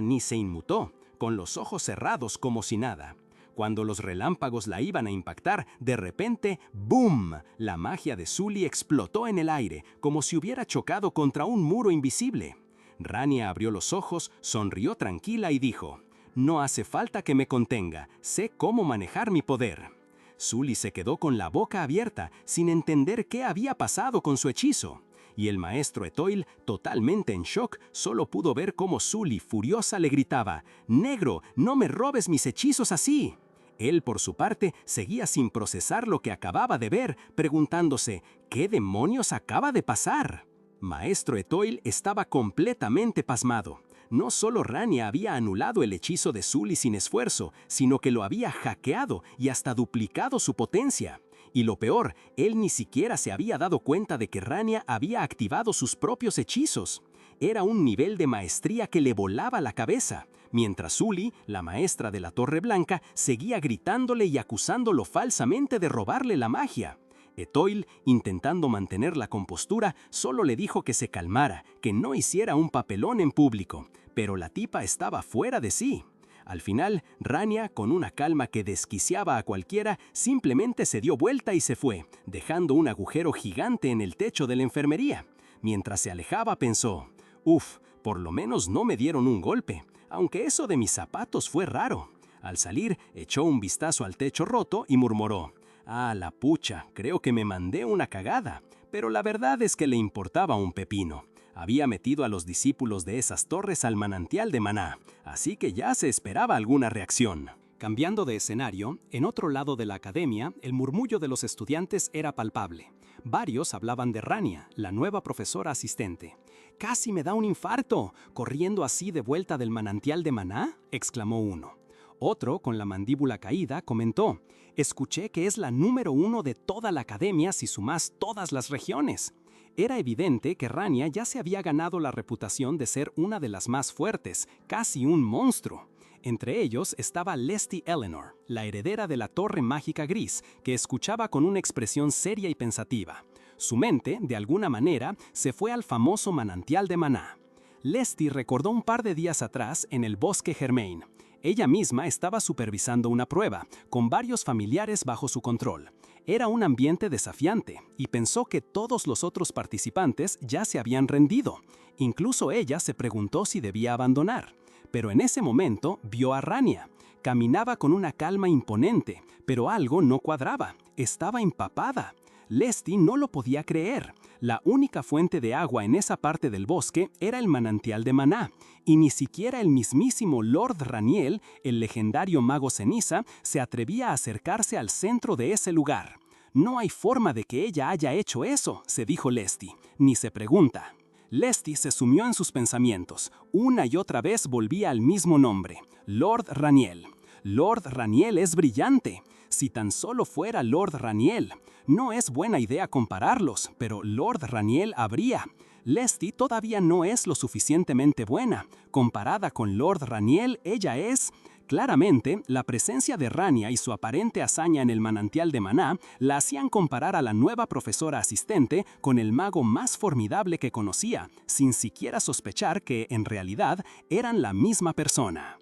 Speaker 1: ni se inmutó, con los ojos cerrados como si nada. Cuando los relámpagos la iban a impactar, de repente, ¡boom!, la magia de Sully explotó en el aire, como si hubiera chocado contra un muro invisible. Rania abrió los ojos, sonrió tranquila y dijo: «No hace falta que me contenga, sé cómo manejar mi poder». Sully se quedó con la boca abierta, sin entender qué había pasado con su hechizo. Y el maestro Etoile, totalmente en shock, solo pudo ver cómo Sully, furiosa, le gritaba: «¡Negro, no me robes mis hechizos así!». Él, por su parte, seguía sin procesar lo que acababa de ver, preguntándose: «¿Qué demonios acaba de pasar?». Maestro Etoile estaba completamente pasmado. No solo Rania había anulado el hechizo de Sully sin esfuerzo, sino que lo había hackeado y hasta duplicado su potencia. Y lo peor, él ni siquiera se había dado cuenta de que Rania había activado sus propios hechizos. Era un nivel de maestría que le volaba la cabeza, mientras Sully, la maestra de la Torre Blanca, seguía gritándole y acusándolo falsamente de robarle la magia. Etoile, intentando mantener la compostura, solo le dijo que se calmara, que no hiciera un papelón en público, pero la tipa estaba fuera de sí. Al final, Rania, con una calma que desquiciaba a cualquiera, simplemente se dio vuelta y se fue, dejando un agujero gigante en el techo de la enfermería. Mientras se alejaba, pensó: «Uf, por lo menos no me dieron un golpe, aunque eso de mis zapatos fue raro». Al salir, echó un vistazo al techo roto y murmuró: «Ah, la pucha, creo que me mandé una cagada», pero la verdad es que le importaba un pepino.
Speaker 2: Había metido a los discípulos de esas torres al manantial de maná, así que ya se esperaba alguna reacción. Cambiando de escenario, en otro lado de la academia, el murmullo de los estudiantes era palpable. Varios hablaban de Rania, la nueva profesora asistente. «¡Casi me da un infarto! ¿Corriendo así de vuelta del manantial de maná?», exclamó uno. Otro, con la mandíbula caída, comentó: «Escuché que es la número 1 de toda la academia si sumas todas las regiones». Era evidente que Rania ya se había ganado la reputación de ser una de las más fuertes, casi un monstruo. Entre ellos estaba Lesty Eleanor, la heredera de la Torre Mágica Gris, que escuchaba con una expresión seria y pensativa. Su mente, de alguna manera, se fue al famoso manantial de maná. Lesty recordó un par de días atrás en el bosque Germain. Ella misma estaba supervisando una prueba, con varios familiares bajo su control. Era un ambiente desafiante, y pensó que todos los otros participantes ya se habían rendido. Incluso ella se preguntó si debía abandonar. Pero en ese momento vio a Rania. Caminaba con una calma imponente, pero algo no cuadraba. Estaba empapada. Lesty no lo podía creer. La única fuente de agua en esa parte del bosque era el manantial de maná, y ni siquiera el mismísimo Lord Raniel, el legendario mago ceniza, se atrevía a acercarse al centro de ese lugar. «No hay forma de que ella haya hecho eso», se dijo Lesty. «Ni se pregunta». Lesty se sumió en sus pensamientos. Una y otra vez volvía al mismo nombre: Lord Raniel. Lord Raniel es brillante. Si tan solo fuera Lord Raniel. No es buena idea compararlos, pero Lord Raniel habría. Lesty todavía no es lo suficientemente buena. Comparada con Lord Raniel, ella es... Claramente, la presencia de Rania y su aparente hazaña en el manantial de maná la hacían comparar a la nueva profesora asistente con el mago más formidable que conocía, sin siquiera sospechar que, en realidad, eran la misma persona.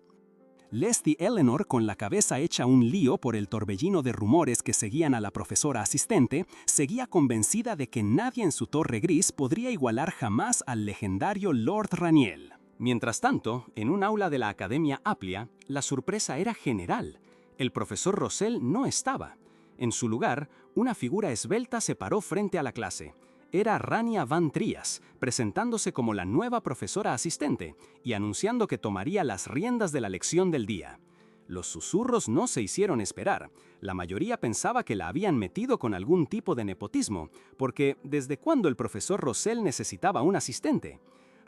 Speaker 2: Lesty Eleanor, con la cabeza hecha un lío por el torbellino de rumores que seguían a la profesora asistente, seguía convencida de que nadie en su torre gris podría igualar jamás al legendario Lord Raniel. Mientras tanto, en un aula de la Academia Aplia, la sorpresa era general. El profesor Rosell no estaba. En su lugar, una figura esbelta se paró frente a la clase. Era Rania Van Trias, presentándose como la nueva profesora asistente y anunciando que tomaría las riendas de la lección del día. Los susurros no se hicieron esperar. La mayoría pensaba que la habían metido con algún tipo de nepotismo, porque ¿desde cuándo el profesor Rosell necesitaba un asistente?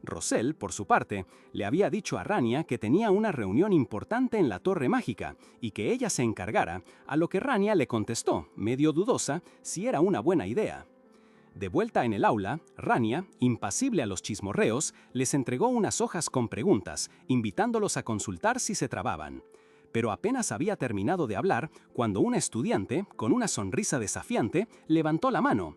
Speaker 2: Rosell, por su parte, le había dicho a Rania que tenía una reunión importante en la Torre Mágica y que ella se encargara, a lo que Rania le contestó, medio dudosa, si era una buena idea. De vuelta en el aula, Rania, impasible a los chismorreos, les entregó unas hojas con preguntas, invitándolos a consultar si se trababan. Pero apenas había terminado de hablar cuando un estudiante, con una sonrisa desafiante, levantó la mano.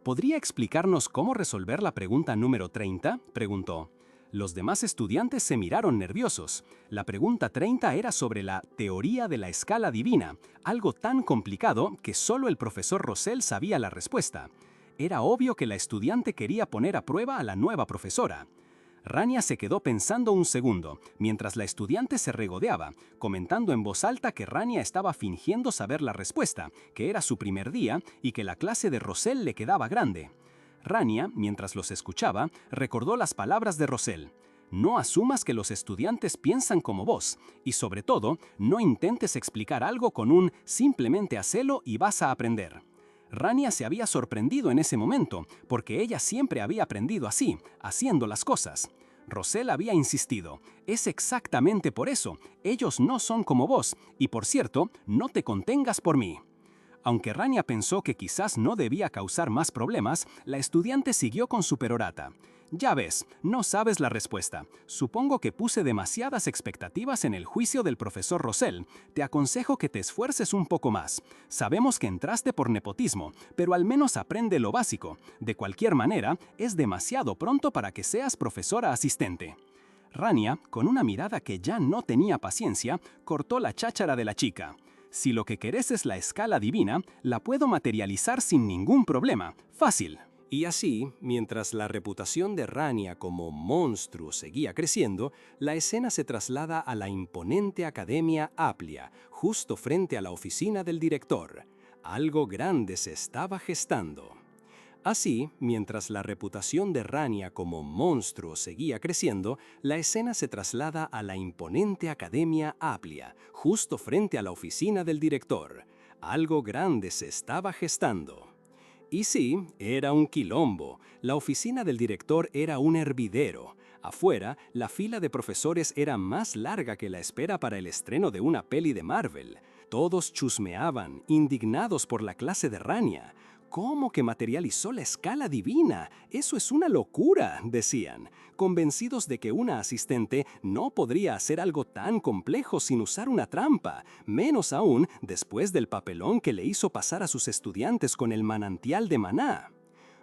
Speaker 2: ¿Podría explicarnos cómo resolver la pregunta número 30?, preguntó. Los demás estudiantes se miraron nerviosos. La pregunta 30 era sobre la teoría de la escala divina, algo tan complicado que solo el profesor Rosell sabía la respuesta. Era obvio que la estudiante quería poner a prueba a la nueva profesora. Rania se quedó pensando un segundo, mientras la estudiante se regodeaba, comentando en voz alta que Rania estaba fingiendo saber la respuesta, que era su primer día y que la clase de Rosell le quedaba grande. Rania, mientras los escuchaba, recordó las palabras de Rosell. No asumas que los estudiantes piensan como vos, y sobre todo, no intentes explicar algo con un «simplemente hacelo y vas a aprender». Rania se había sorprendido en ese momento, porque ella siempre había aprendido así, haciendo las cosas. Rosell había insistido: «Es exactamente por eso, ellos no son como vos, y por cierto, no te contengas por mí». Aunque Rania pensó que quizás no debía causar más problemas, la estudiante siguió con su perorata. «Ya ves, no sabes la respuesta. Supongo que puse demasiadas expectativas en el juicio del profesor Rosell. Te aconsejo que te esfuerces un poco más. Sabemos que entraste por nepotismo, pero al menos aprende lo básico. De cualquier manera, es demasiado pronto para que seas profesora asistente». Rania, con una mirada que ya no tenía paciencia, cortó la cháchara de la chica. «Si lo que querés es la escala divina, la puedo materializar sin ningún problema. Fácil». Y así, mientras la reputación de Rania como monstruo seguía creciendo, la escena se traslada a la imponente Academia Aplia, justo frente a la oficina del director. Algo grande se estaba gestando.
Speaker 1: Así, mientras la reputación de Rania como monstruo seguía creciendo, la escena se traslada a la imponente Academia Aplia, justo frente a la oficina del director. Algo grande se estaba gestando. Y sí, era un quilombo. La oficina del director era un hervidero. Afuera, la fila de profesores era más larga que la espera para el estreno de una peli de Marvel. Todos chusmeaban, indignados por la clase de Rania. ¿Cómo que materializó la escala divina? Eso es una locura, decían, convencidos de que una asistente no podría hacer algo tan complejo sin usar una trampa, menos aún después del papelón que le hizo pasar a sus estudiantes con el manantial de maná.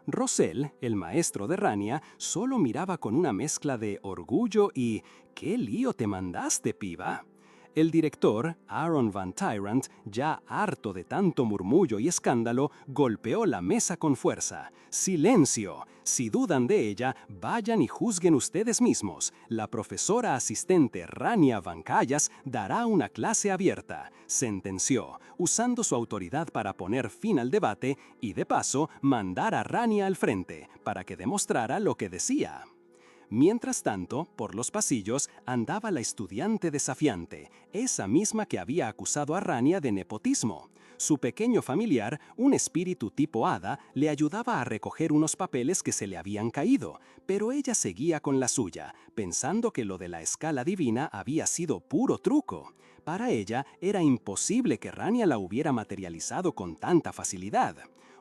Speaker 1: Rosell, el maestro de Rania, solo miraba con una mezcla de orgullo y «¿Qué lío te mandaste, piba?». El director, Aaron Van Tyrant, ya harto de tanto murmullo y escándalo, golpeó la mesa con fuerza. ¡Silencio! Si dudan de ella, vayan y juzguen ustedes mismos. La profesora asistente Rania Van Callas dará una clase abierta, sentenció, usando su autoridad para poner fin al debate y, de paso, mandar a Rania al frente, para que demostrara lo que decía. Mientras tanto, por los pasillos andaba la estudiante desafiante, esa misma que había acusado a Rania de nepotismo. Su pequeño familiar, un espíritu tipo hada, le ayudaba a recoger unos papeles que se le habían caído, pero ella seguía con la suya, pensando que lo de la escala divina había sido puro truco. Para ella era imposible que Rania la hubiera materializado con tanta facilidad.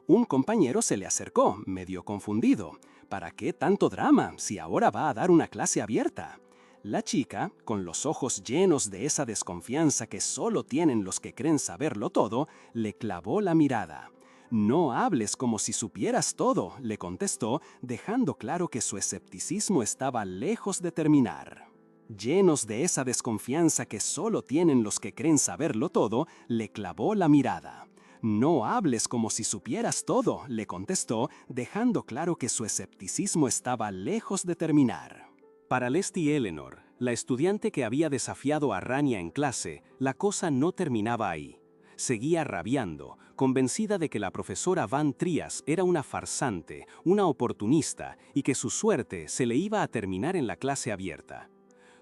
Speaker 1: Un compañero se le acercó, medio confundido. ¿Para qué tanto drama si ahora va a dar una clase abierta? La chica, con los ojos llenos de esa desconfianza que solo tienen los que creen saberlo todo, le clavó la mirada. «No hables como si supieras todo», le contestó, dejando claro que su escepticismo estaba lejos de terminar. Llenos de esa desconfianza que solo tienen los que creen saberlo todo, le clavó la mirada. «No hables como si supieras todo», le contestó, dejando claro que su escepticismo estaba lejos de terminar.
Speaker 2: Para Leslie Eleanor, la estudiante que había desafiado a Rania en clase, la cosa no terminaba ahí. Seguía rabiando, convencida de que la profesora Van Trias era una farsante, una oportunista y que su suerte se le iba a terminar en la clase abierta.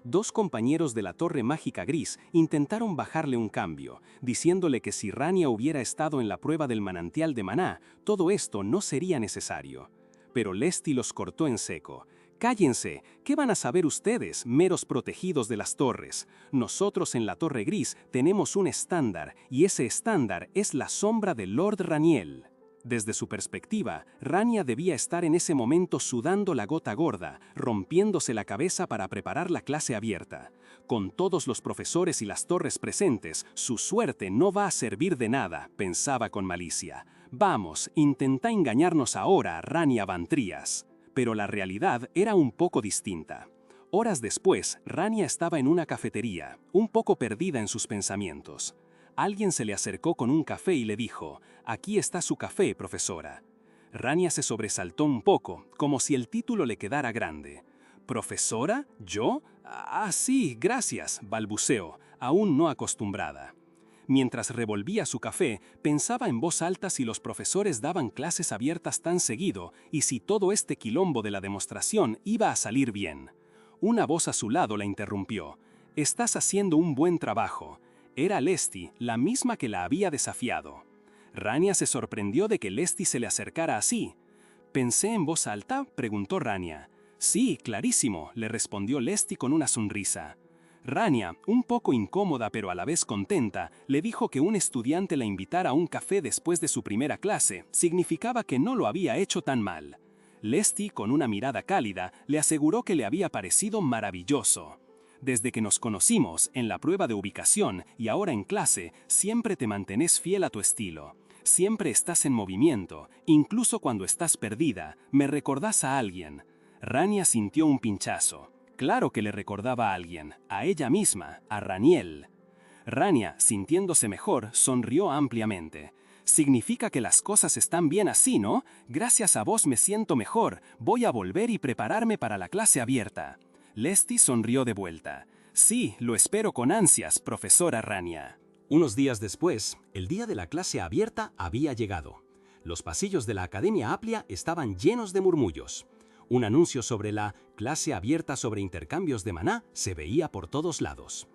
Speaker 2: Dos compañeros de la Torre Mágica Gris intentaron bajarle un cambio, diciéndole que si Rania hubiera estado en la prueba del manantial de maná, todo esto no sería necesario. Pero Leslie los cortó en seco. «Cállense, ¿qué van a saber ustedes, meros protegidos de las torres? Nosotros en la Torre Gris tenemos un estándar, y ese estándar es la sombra de Lord Raniel». Desde su perspectiva, Rania debía estar en ese momento sudando la gota gorda, rompiéndose la cabeza para preparar la clase abierta. Con todos los profesores y las torres presentes, su suerte no va a servir de nada, pensaba con malicia. «Vamos, intenta engañarnos ahora, Rania Van Trias». Pero la realidad era un poco distinta. Horas después, Rania estaba en una cafetería, un poco perdida en sus pensamientos. Alguien se le acercó con un café y le dijo: «Aquí está su café, profesora». Rania se sobresaltó un poco, como si el título le quedara grande. «¿Profesora? ¿Yo? Ah, sí, gracias», balbuceó, aún no acostumbrada. Mientras revolvía su café, pensaba en voz alta si los profesores daban clases abiertas tan seguido y si todo este quilombo de la demostración iba a salir bien. Una voz a su lado la interrumpió. «Estás haciendo un buen trabajo». Era Leslie, la misma que la había desafiado. Rania se sorprendió de que Leslie se le acercara así. «¿Pensé en voz alta?», preguntó Rania. «Sí, clarísimo», le respondió Leslie con una sonrisa. Rania, un poco incómoda pero a la vez contenta, le dijo que un estudiante la invitara a un café después de su primera clase significaba que no lo había hecho tan mal. Leslie, con una mirada cálida, le aseguró que le había parecido maravilloso. «Desde que nos conocimos, en la prueba de ubicación y ahora en clase, siempre te mantenés fiel a tu estilo. Siempre estás en movimiento, incluso cuando estás perdida, me recordás a alguien». Rania sintió un pinchazo. Claro que le recordaba a alguien, a ella misma, a Raniel. Rania, sintiéndose mejor, sonrió ampliamente. «Significa que las cosas están bien así, ¿no? Gracias a vos me siento mejor, voy a volver y prepararme para la clase abierta». Leslie sonrió de vuelta. «Sí, lo espero con ansias, profesora Rania». Unos días después, el día de la clase abierta había llegado. Los pasillos de la Academia Aplia estaban llenos de murmullos. Un anuncio sobre la clase abierta sobre intercambios de maná se veía por todos lados.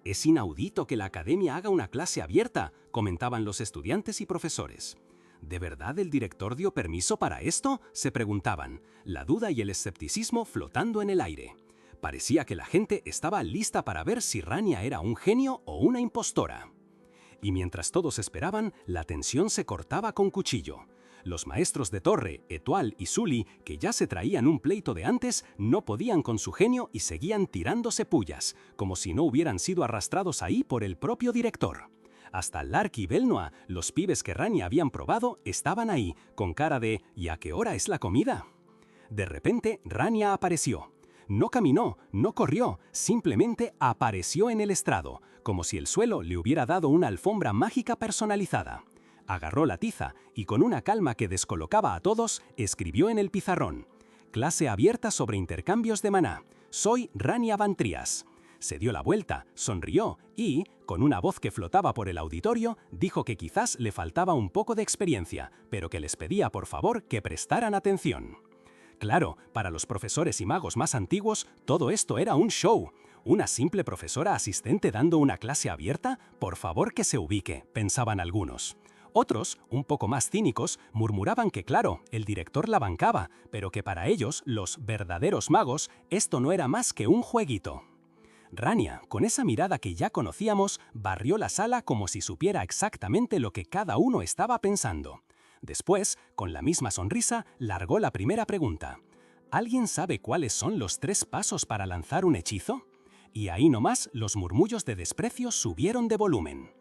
Speaker 2: «Es inaudito que la Academia haga una clase abierta», comentaban los estudiantes y profesores. ¿De verdad el director dio permiso para esto?, se preguntaban, la duda y el escepticismo flotando en el aire. Parecía que la gente estaba lista para ver si Rania era un genio o una impostora. Y mientras todos esperaban, la tensión se cortaba con cuchillo. Los maestros de Torre, Étoile y Sully, que ya se traían un pleito de antes, no podían con su genio y seguían tirándose pullas, como si no hubieran sido arrastrados ahí por el propio director. Hasta Lark y Belnois, los pibes que Rania habían probado, estaban ahí, con cara de «¿y a qué hora es la comida?». De repente, Rania apareció. No caminó, no corrió, simplemente apareció en el estrado, como si el suelo le hubiera dado una alfombra mágica personalizada. Agarró la tiza y con una calma que descolocaba a todos, escribió en el pizarrón: «Clase abierta sobre intercambios de maná. Soy Rania Van Trias». Se dio la vuelta, sonrió y, con una voz que flotaba por el auditorio, dijo que quizás le faltaba un poco de experiencia, pero que les pedía por favor que prestaran atención. Claro, para los profesores y magos más antiguos, todo esto era un show. ¿Una simple profesora asistente dando una clase abierta? Por favor que se ubique, pensaban algunos. Otros, un poco más cínicos, murmuraban que claro, el director la bancaba, pero que para ellos, los verdaderos magos, esto no era más que un jueguito. Rania, con esa mirada que ya conocíamos, barrió la sala como si supiera exactamente lo que cada uno estaba pensando. Después, con la misma sonrisa, largó la primera pregunta. ¿Alguien sabe cuáles son los 3 pasos para lanzar un hechizo? Y ahí nomás los murmullos de desprecio subieron de volumen.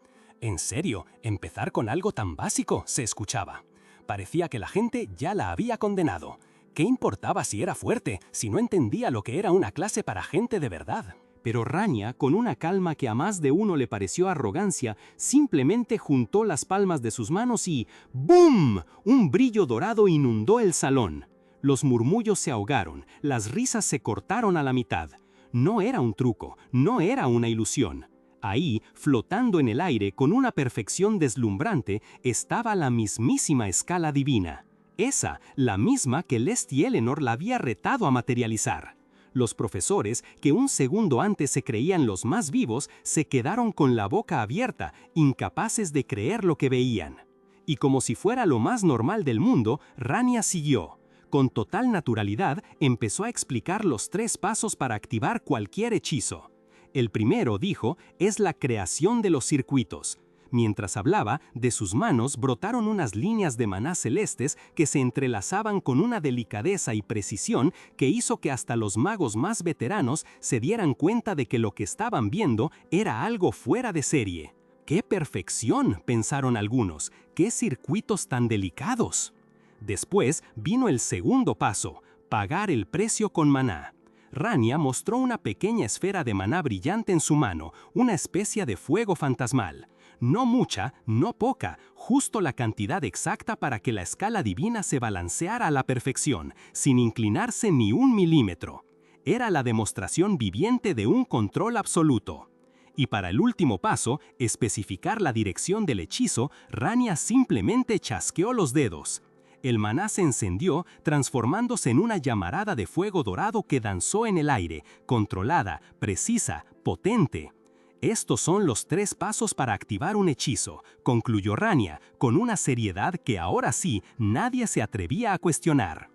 Speaker 2: «¿En serio? ¿Empezar con algo tan básico?», se escuchaba. Parecía que la gente ya la había condenado. ¿Qué importaba si era fuerte, si no entendía lo que era una clase para gente de verdad? Pero Rania, con una calma que a más de uno le pareció arrogancia, simplemente juntó las palmas de sus manos y ¡bum! Un brillo dorado inundó el salón. Los murmullos se ahogaron, las risas se cortaron a la mitad. No era un truco, no era una ilusión. Ahí, flotando en el aire con una perfección deslumbrante, estaba la mismísima escala divina. Esa, la misma que Lest y Eleanor la había retado a materializar. Los profesores, que un segundo antes se creían los más vivos, se quedaron con la boca abierta, incapaces de creer lo que veían. Y como si fuera lo más normal del mundo, Rania siguió. Con total naturalidad, empezó a explicar los 3 pasos para activar cualquier hechizo. El primero, dijo, es la creación de los circuitos. Mientras hablaba, de sus manos brotaron unas líneas de maná celestes que se entrelazaban con una delicadeza y precisión que hizo que hasta los magos más veteranos se dieran cuenta de que lo que estaban viendo era algo fuera de serie. ¡Qué perfección!, pensaron algunos. ¡Qué circuitos tan delicados! Después vino el segundo paso, pagar el precio con maná. Rania mostró una pequeña esfera de maná brillante en su mano, una especie de fuego fantasmal. No mucha, no poca, justo la cantidad exacta para que la escala divina se balanceara a la perfección, sin inclinarse ni 1 milímetro. Era la demostración viviente de un control absoluto. Y para el último paso, especificar la dirección del hechizo, Rania simplemente chasqueó los dedos. El maná se encendió, transformándose en una llamarada de fuego dorado que danzó en el aire, controlada, precisa, potente. «Estos son los 3 pasos para activar un hechizo», concluyó Rania, con una seriedad que ahora sí nadie se atrevía a cuestionar.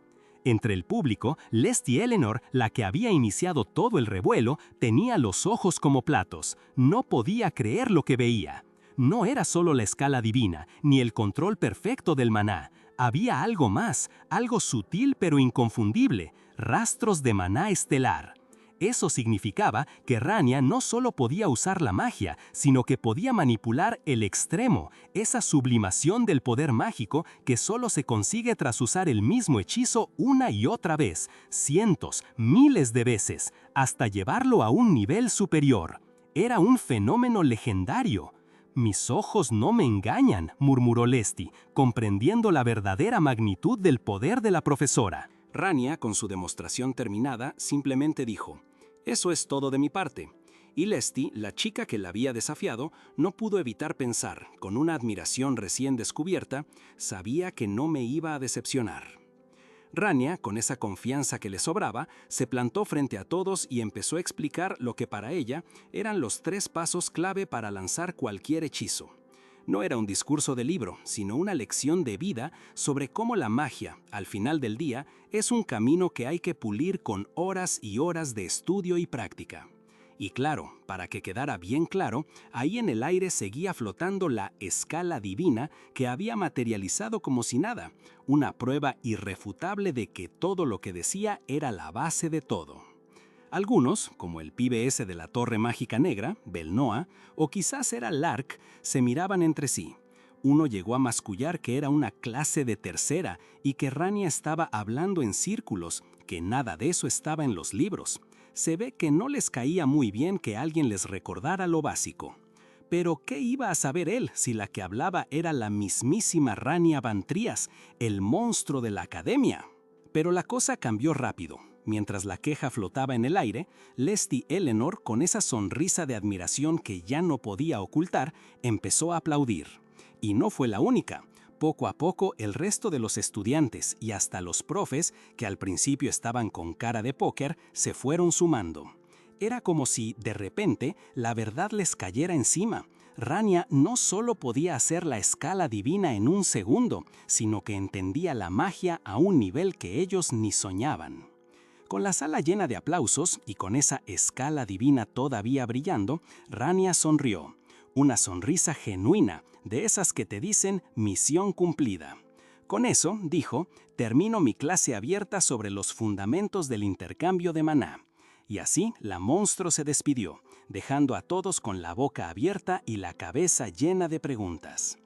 Speaker 2: Entre el público, Lest y Eleanor, la que había iniciado todo el revuelo, tenía los ojos como platos. No podía creer lo que veía. No era solo la escala divina, ni el control perfecto del maná. Había algo más, algo sutil pero inconfundible, rastros de maná estelar. Eso significaba que Rania no solo podía usar la magia, sino que podía manipular el extremo, esa sublimación del poder mágico que solo se consigue tras usar el mismo hechizo una y otra vez, cientos, miles de veces, hasta llevarlo a un nivel superior. Era un fenómeno legendario. «Mis ojos no me engañan», murmuró Lesty, comprendiendo la verdadera magnitud del poder de la profesora. Rania, con su demostración terminada, simplemente dijo: «Eso es todo de mi parte».
Speaker 1: Y Lesti, la chica que la había desafiado, no pudo evitar pensar, con una admiración recién descubierta, sabía que no me iba a decepcionar. Rania, con esa confianza que le sobraba, se plantó frente a todos y empezó a explicar lo que para ella eran los 3 pasos clave para lanzar cualquier hechizo. No era un discurso de libro, sino una lección de vida sobre cómo la magia, al final del día, es un camino que hay que pulir con horas y horas de estudio y práctica. Y claro, para que quedara bien claro, ahí en el aire seguía flotando la escala divina que había materializado como si nada, una prueba irrefutable de que todo lo que decía era la base de todo. Algunos, como el pibe ese de la Torre Mágica Negra, Belnoa, o quizás era Lark, se miraban entre sí. Uno llegó a mascullar que era una clase de tercera y que Rania estaba hablando en círculos, que nada de eso estaba en los libros. Se ve que no les caía muy bien que alguien les recordara lo básico. Pero ¿qué iba a saber él si la que hablaba era la mismísima Rania Van Trias, el monstruo de la academia? Pero la cosa cambió rápido. Mientras la queja flotaba en el aire, Lesti Eleanor, con esa sonrisa de admiración que ya no podía ocultar, empezó a aplaudir. Y no fue la única. Poco a poco, el resto de los estudiantes y hasta los profes, que al principio estaban con cara de póker, se fueron sumando. Era como si, de repente, la verdad les cayera encima. Rania no solo podía hacer la escala divina en un segundo, sino que entendía la magia a un nivel que ellos ni soñaban. Con la sala llena de aplausos y con esa escala divina todavía brillando, Rania sonrió. Una sonrisa genuina, de esas que te dicen misión cumplida. Con eso, dijo, termino mi clase abierta sobre los fundamentos del intercambio de maná. Y así la monstruo se despidió, dejando a todos con la boca abierta y la cabeza llena de preguntas.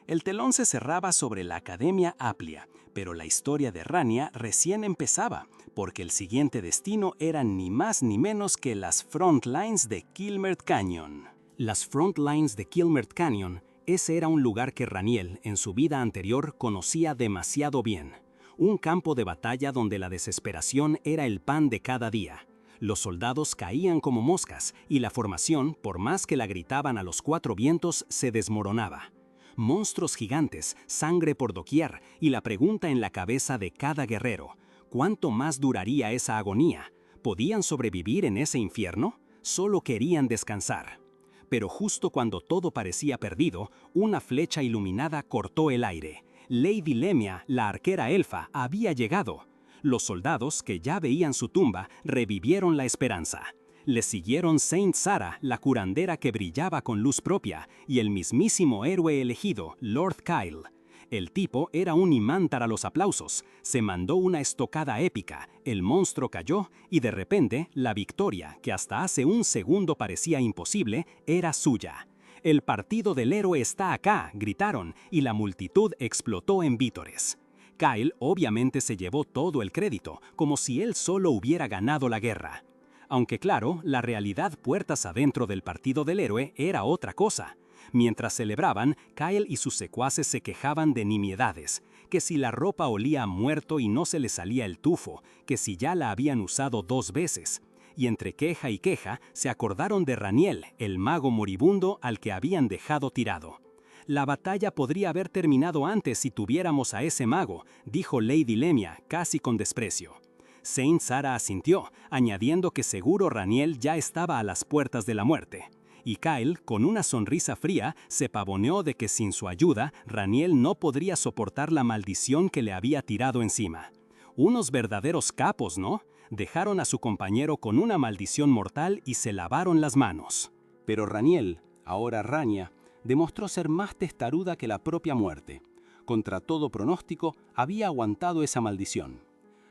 Speaker 1: El telón se cerraba sobre la Academia Aplia, pero la historia de Rania recién empezaba, porque el siguiente destino eran ni más ni menos que las Frontlines de Kilmert Canyon. Las Frontlines de Kilmert Canyon, ese era un lugar que Raniel, en su vida anterior, conocía demasiado bien. Un campo de batalla donde la desesperación era el pan de cada día. Los soldados caían como moscas y la formación, por más que la gritaban a los 4 vientos, se desmoronaba. Monstruos gigantes, sangre por doquier y la pregunta en la cabeza de cada guerrero: ¿cuánto más duraría esa agonía? ¿Podían sobrevivir en ese infierno? Solo querían descansar. Pero justo cuando todo parecía perdido, una flecha iluminada cortó el aire. Lady Lemia, la arquera elfa, había llegado. Los soldados, que ya veían su tumba, revivieron la esperanza. Le siguieron Saint Sara, la curandera que brillaba con luz propia, y el mismísimo héroe elegido, Lord Kyle. El tipo era un imán para los aplausos. Se mandó una estocada épica, el monstruo cayó y de repente la victoria, que hasta hace un segundo parecía imposible, era suya. «El partido del héroe está acá», gritaron, y la multitud explotó en vítores. Kyle obviamente se llevó todo el crédito, como si él solo hubiera ganado la guerra. Aunque claro, la realidad puertas adentro del partido del héroe era otra cosa. Mientras celebraban, Kyle y sus secuaces se quejaban de nimiedades, que si la ropa olía a muerto y no se le salía el tufo, que si ya la habían usado 2 veces. Y entre queja y queja, se acordaron de Raniel, el mago moribundo al que habían dejado tirado. «La batalla podría haber terminado antes si tuviéramos a ese mago», dijo Lady Lemia, casi con desprecio. Saint Sara asintió, añadiendo que seguro Raniel ya estaba a las puertas de la muerte. Y Kyle, con una sonrisa fría, se pavoneó de que sin su ayuda, Raniel no podría soportar la maldición que le había tirado encima. Unos verdaderos capos, ¿no? Dejaron a su compañero con una maldición mortal y se lavaron las manos.
Speaker 2: Pero Raniel, ahora Rania, demostró ser más testaruda que la propia muerte. Contra todo pronóstico, había aguantado esa maldición.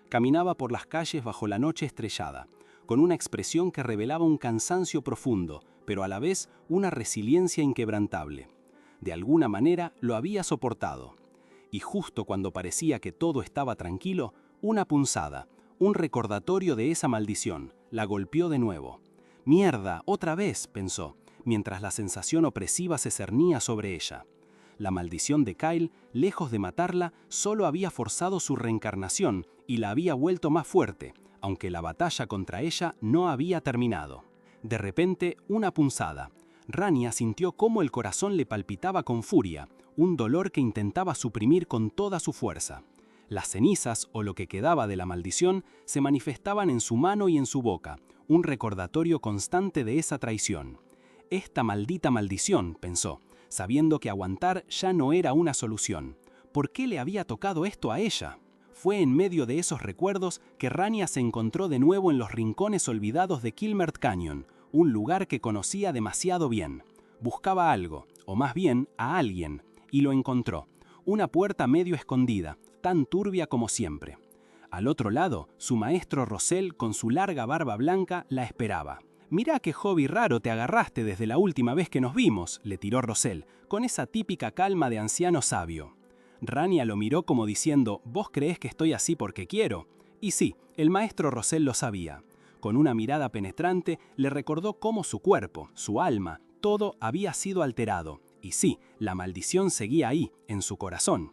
Speaker 2: Caminaba por las calles bajo la noche estrellada, con una expresión que revelaba un cansancio profundo, pero a la vez una resiliencia inquebrantable. De alguna manera lo había soportado. Y justo cuando parecía que todo estaba tranquilo, una punzada, un recordatorio de esa maldición, la golpeó de nuevo. «Mierda, otra vez», pensó, mientras la sensación opresiva se cernía sobre ella. La maldición de Kyle, lejos de matarla, solo había forzado su reencarnación y la había vuelto más fuerte, aunque la batalla contra ella no había terminado. De repente, una punzada. Rania sintió cómo el corazón le palpitaba con furia, un dolor que intentaba suprimir con toda su fuerza. Las cenizas, o lo que quedaba de la maldición, se manifestaban en su mano y en su boca, un recordatorio constante de esa traición. Esta maldita maldición, pensó, sabiendo que aguantar ya no era una solución. ¿Por qué le había tocado esto a ella? Fue en medio de esos recuerdos que Rania se encontró de nuevo en los rincones olvidados de Kilmert Canyon, un lugar que conocía demasiado bien. Buscaba algo, o más bien a alguien, y lo encontró. Una puerta medio escondida, tan turbia como siempre. Al otro lado, su maestro Rosell, con su larga barba blanca, la esperaba. «Mirá qué hobby raro te agarraste desde la última vez que nos vimos», le tiró Rosell, con esa típica calma de anciano sabio. Rania lo miró como diciendo, «¿Vos creés que estoy así porque quiero?» Y sí, el maestro Rosell lo sabía. Con una mirada penetrante, le recordó cómo su cuerpo, su alma, todo había sido alterado. Y sí, la maldición seguía ahí, en su corazón.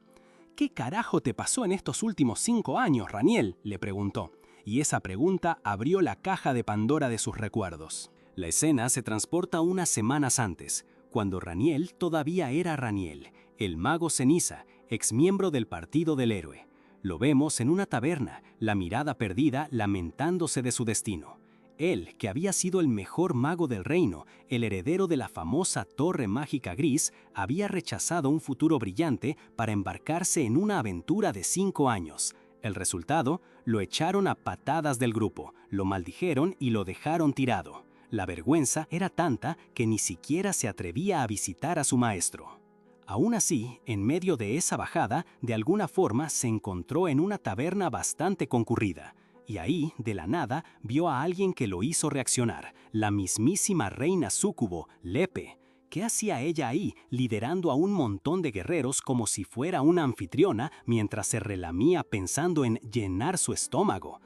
Speaker 2: «¿Qué carajo te pasó en estos últimos 5 años, Raniel?», le preguntó. Y esa pregunta abrió la caja de Pandora de sus recuerdos. La escena se transporta unas semanas antes, cuando Raniel todavía era Raniel, el mago ceniza, exmiembro del Partido del Héroe. Lo vemos en una taberna, la mirada perdida, lamentándose de su destino. Él, que había sido el mejor mago del reino, el heredero de la famosa Torre Mágica Gris, había rechazado un futuro brillante para embarcarse en una aventura de 5 años. El resultado, lo echaron a patadas del grupo, lo maldijeron y lo dejaron tirado. La vergüenza era tanta que ni siquiera se atrevía a visitar a su maestro. Aún así, en medio de esa bajada, de alguna forma se encontró en una taberna bastante concurrida. Y ahí, de la nada, vio a alguien que lo hizo reaccionar, la mismísima reina súcubo, Lepe. ¿Qué hacía ella ahí, liderando a un montón de guerreros como si fuera una anfitriona, mientras se relamía pensando en llenar su estómago?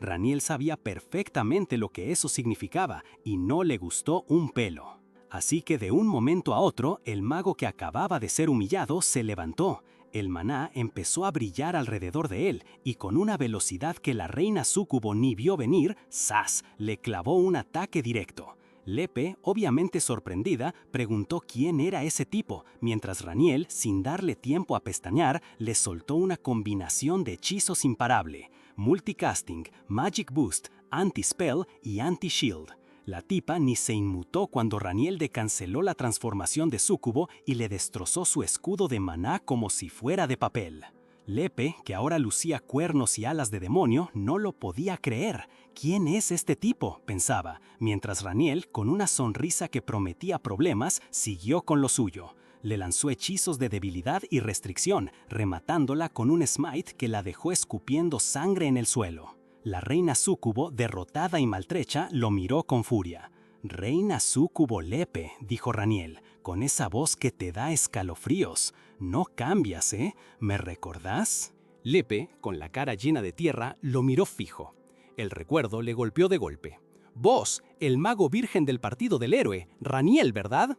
Speaker 2: Raniel sabía perfectamente lo que eso significaba, y no le gustó un pelo. Así que de un momento a otro, el mago que acababa de ser humillado se levantó. El maná empezó a brillar alrededor de él, y con una velocidad que la reina súcubo ni vio venir, ¡zas!, le clavó un ataque directo. Lepe, obviamente sorprendida, preguntó quién era ese tipo, mientras Raniel, sin darle tiempo a pestañear, le soltó una combinación de hechizos imparable: Multicasting, Magic Boost, Anti-Spell y Anti-Shield. La tipa ni se inmutó cuando Raniel decanceló la transformación de súcubo y le destrozó su escudo de maná como si fuera de papel. Lepe, que ahora lucía cuernos y alas de demonio, no lo podía creer. ¿Quién es este tipo?, pensaba, mientras Raniel, con una sonrisa que prometía problemas, siguió con lo suyo. Le lanzó hechizos de debilidad y restricción, rematándola con un smite que la dejó escupiendo sangre en el suelo. La reina súcubo, derrotada y maltrecha, lo miró con furia. «Reina súcubo Lepe», dijo Raniel, con esa voz que te da escalofríos. «No cambias, ¿eh? ¿Me recordás?» Lepe, con la cara llena de tierra, lo miró fijo. El recuerdo le golpeó de golpe. «Vos, el mago virgen del Partido del Héroe, Raniel, ¿verdad?»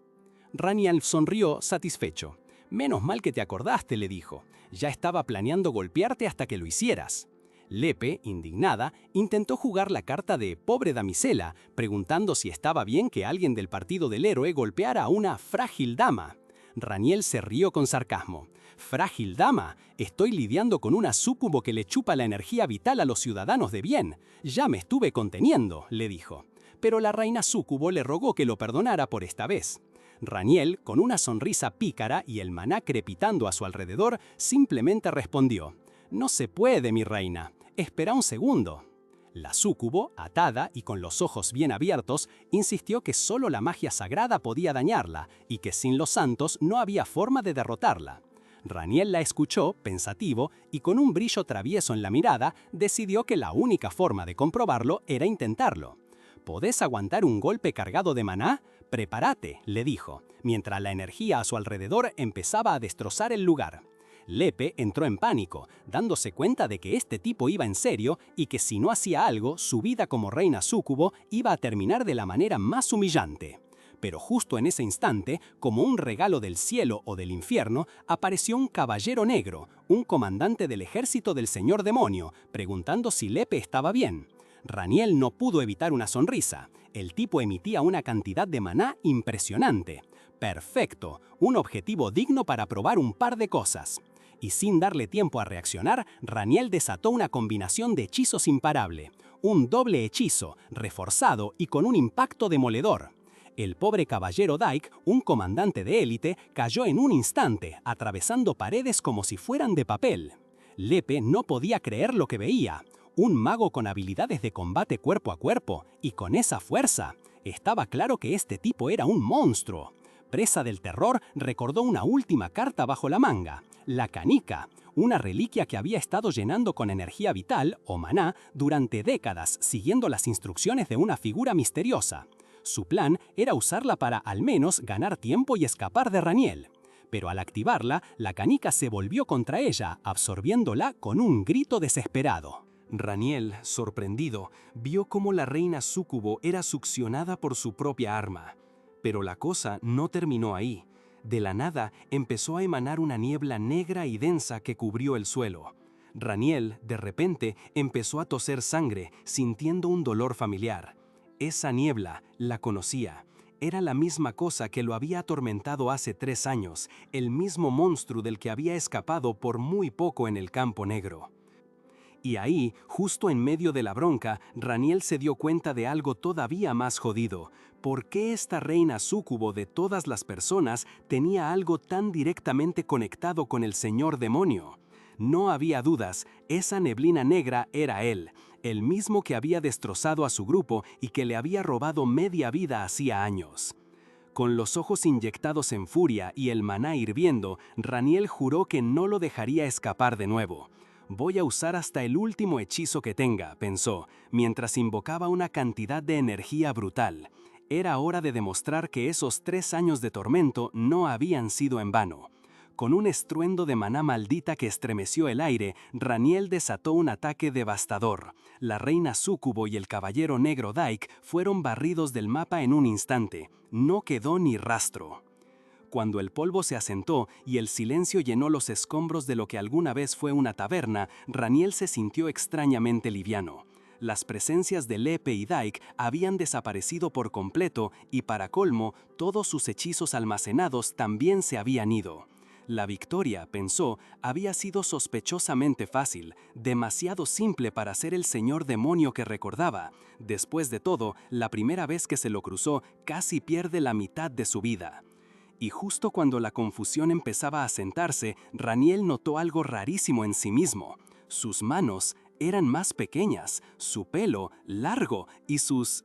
Speaker 2: Raniel sonrió satisfecho. «Menos mal que te acordaste», le dijo. «Ya estaba planeando golpearte hasta que lo hicieras». Lepe, indignada, intentó jugar la carta de pobre damisela, preguntando si estaba bien que alguien del Partido del Héroe golpeara a una frágil dama. Raniel se rió con sarcasmo. «¿Frágil dama? Estoy lidiando con una súcubo que le chupa la energía vital a los ciudadanos de bien. Ya me estuve conteniendo», le dijo. Pero la reina súcubo le rogó que lo perdonara por esta vez. Raniel, con una sonrisa pícara y el maná crepitando a su alrededor, simplemente respondió: «No se puede, mi reina. Espera un segundo». La súcubo, atada y con los ojos bien abiertos, insistió que solo la magia sagrada podía dañarla y que sin los santos no había forma de derrotarla. Raniel la escuchó, pensativo, y con un brillo travieso en la mirada, decidió que la única forma de comprobarlo era intentarlo. «¿Podés aguantar un golpe cargado de maná? Prepárate», le dijo, mientras la energía a su alrededor empezaba a destrozar el lugar. Lepe entró en pánico, dándose cuenta de que este tipo iba en serio y que si no hacía algo, su vida como reina súcubo iba a terminar de la manera más humillante. Pero justo en ese instante, como un regalo del cielo o del infierno, apareció un caballero negro, un comandante del ejército del señor demonio, preguntando si Lepe estaba bien. Raniel no pudo evitar una sonrisa. El tipo emitía una cantidad de maná impresionante. Perfecto, un objetivo digno para probar un par de cosas. Y sin darle tiempo a reaccionar, Raniel desató una combinación de hechizos imparable. Un doble hechizo, reforzado y con un impacto demoledor. El pobre caballero Dyke, un comandante de élite, cayó en un instante, atravesando paredes como si fueran de papel. Lepe no podía creer lo que veía. Un mago con habilidades de combate cuerpo a cuerpo, y con esa fuerza. Estaba claro que este tipo era un monstruo. Presa del terror, recordó una última carta bajo la manga, la canica, una reliquia que había estado llenando con energía vital, o maná, durante décadas, siguiendo las instrucciones de una figura misteriosa. Su plan era usarla para, al menos, ganar tiempo y escapar de Raniel. Pero al activarla, la canica se volvió contra ella, absorbiéndola con un grito desesperado. Raniel, sorprendido, vio cómo la reina súcubo era succionada por su propia arma. Pero la cosa no terminó ahí. De la nada empezó a emanar una niebla negra y densa que cubrió el suelo. Raniel, de repente, empezó a toser sangre, sintiendo un dolor familiar. Esa niebla, la conocía. Era la misma cosa que lo había atormentado hace 3 años, el mismo monstruo del que había escapado por muy poco en el Campo Negro. Y ahí, justo en medio de la bronca, Raniel se dio cuenta de algo todavía más jodido. ¿Por qué esta reina súcubo de todas las personas tenía algo tan directamente conectado con el señor demonio? No había dudas, esa neblina negra era él, el mismo que había destrozado a su grupo y que le había robado media vida hacía años. Con los ojos inyectados en furia y el maná hirviendo, Raniel juró que no lo dejaría escapar de nuevo. Voy a usar hasta el último hechizo que tenga, pensó, mientras invocaba una cantidad de energía brutal. Era hora de demostrar que esos 3 años de tormento no habían sido en vano. Con un estruendo de maná maldita que estremeció el aire, Raniel desató un ataque devastador. La reina súcubo y el caballero negro Dyke fueron barridos del mapa en un instante. No quedó ni rastro. Cuando el polvo se asentó y el silencio llenó los escombros de lo que alguna vez fue una taberna, Raniel se sintió extrañamente liviano. Las presencias de Lepe y Dyke habían desaparecido por completo y, para colmo, todos sus hechizos almacenados también se habían ido. La victoria, pensó, había sido sospechosamente fácil, demasiado simple para ser el señor demonio que recordaba. Después de todo, la primera vez que se lo cruzó, casi pierde la mitad de su vida. Y justo cuando la confusión empezaba a sentarse, Raniel notó algo rarísimo en sí mismo. Sus manos eran más pequeñas, su pelo largo y sus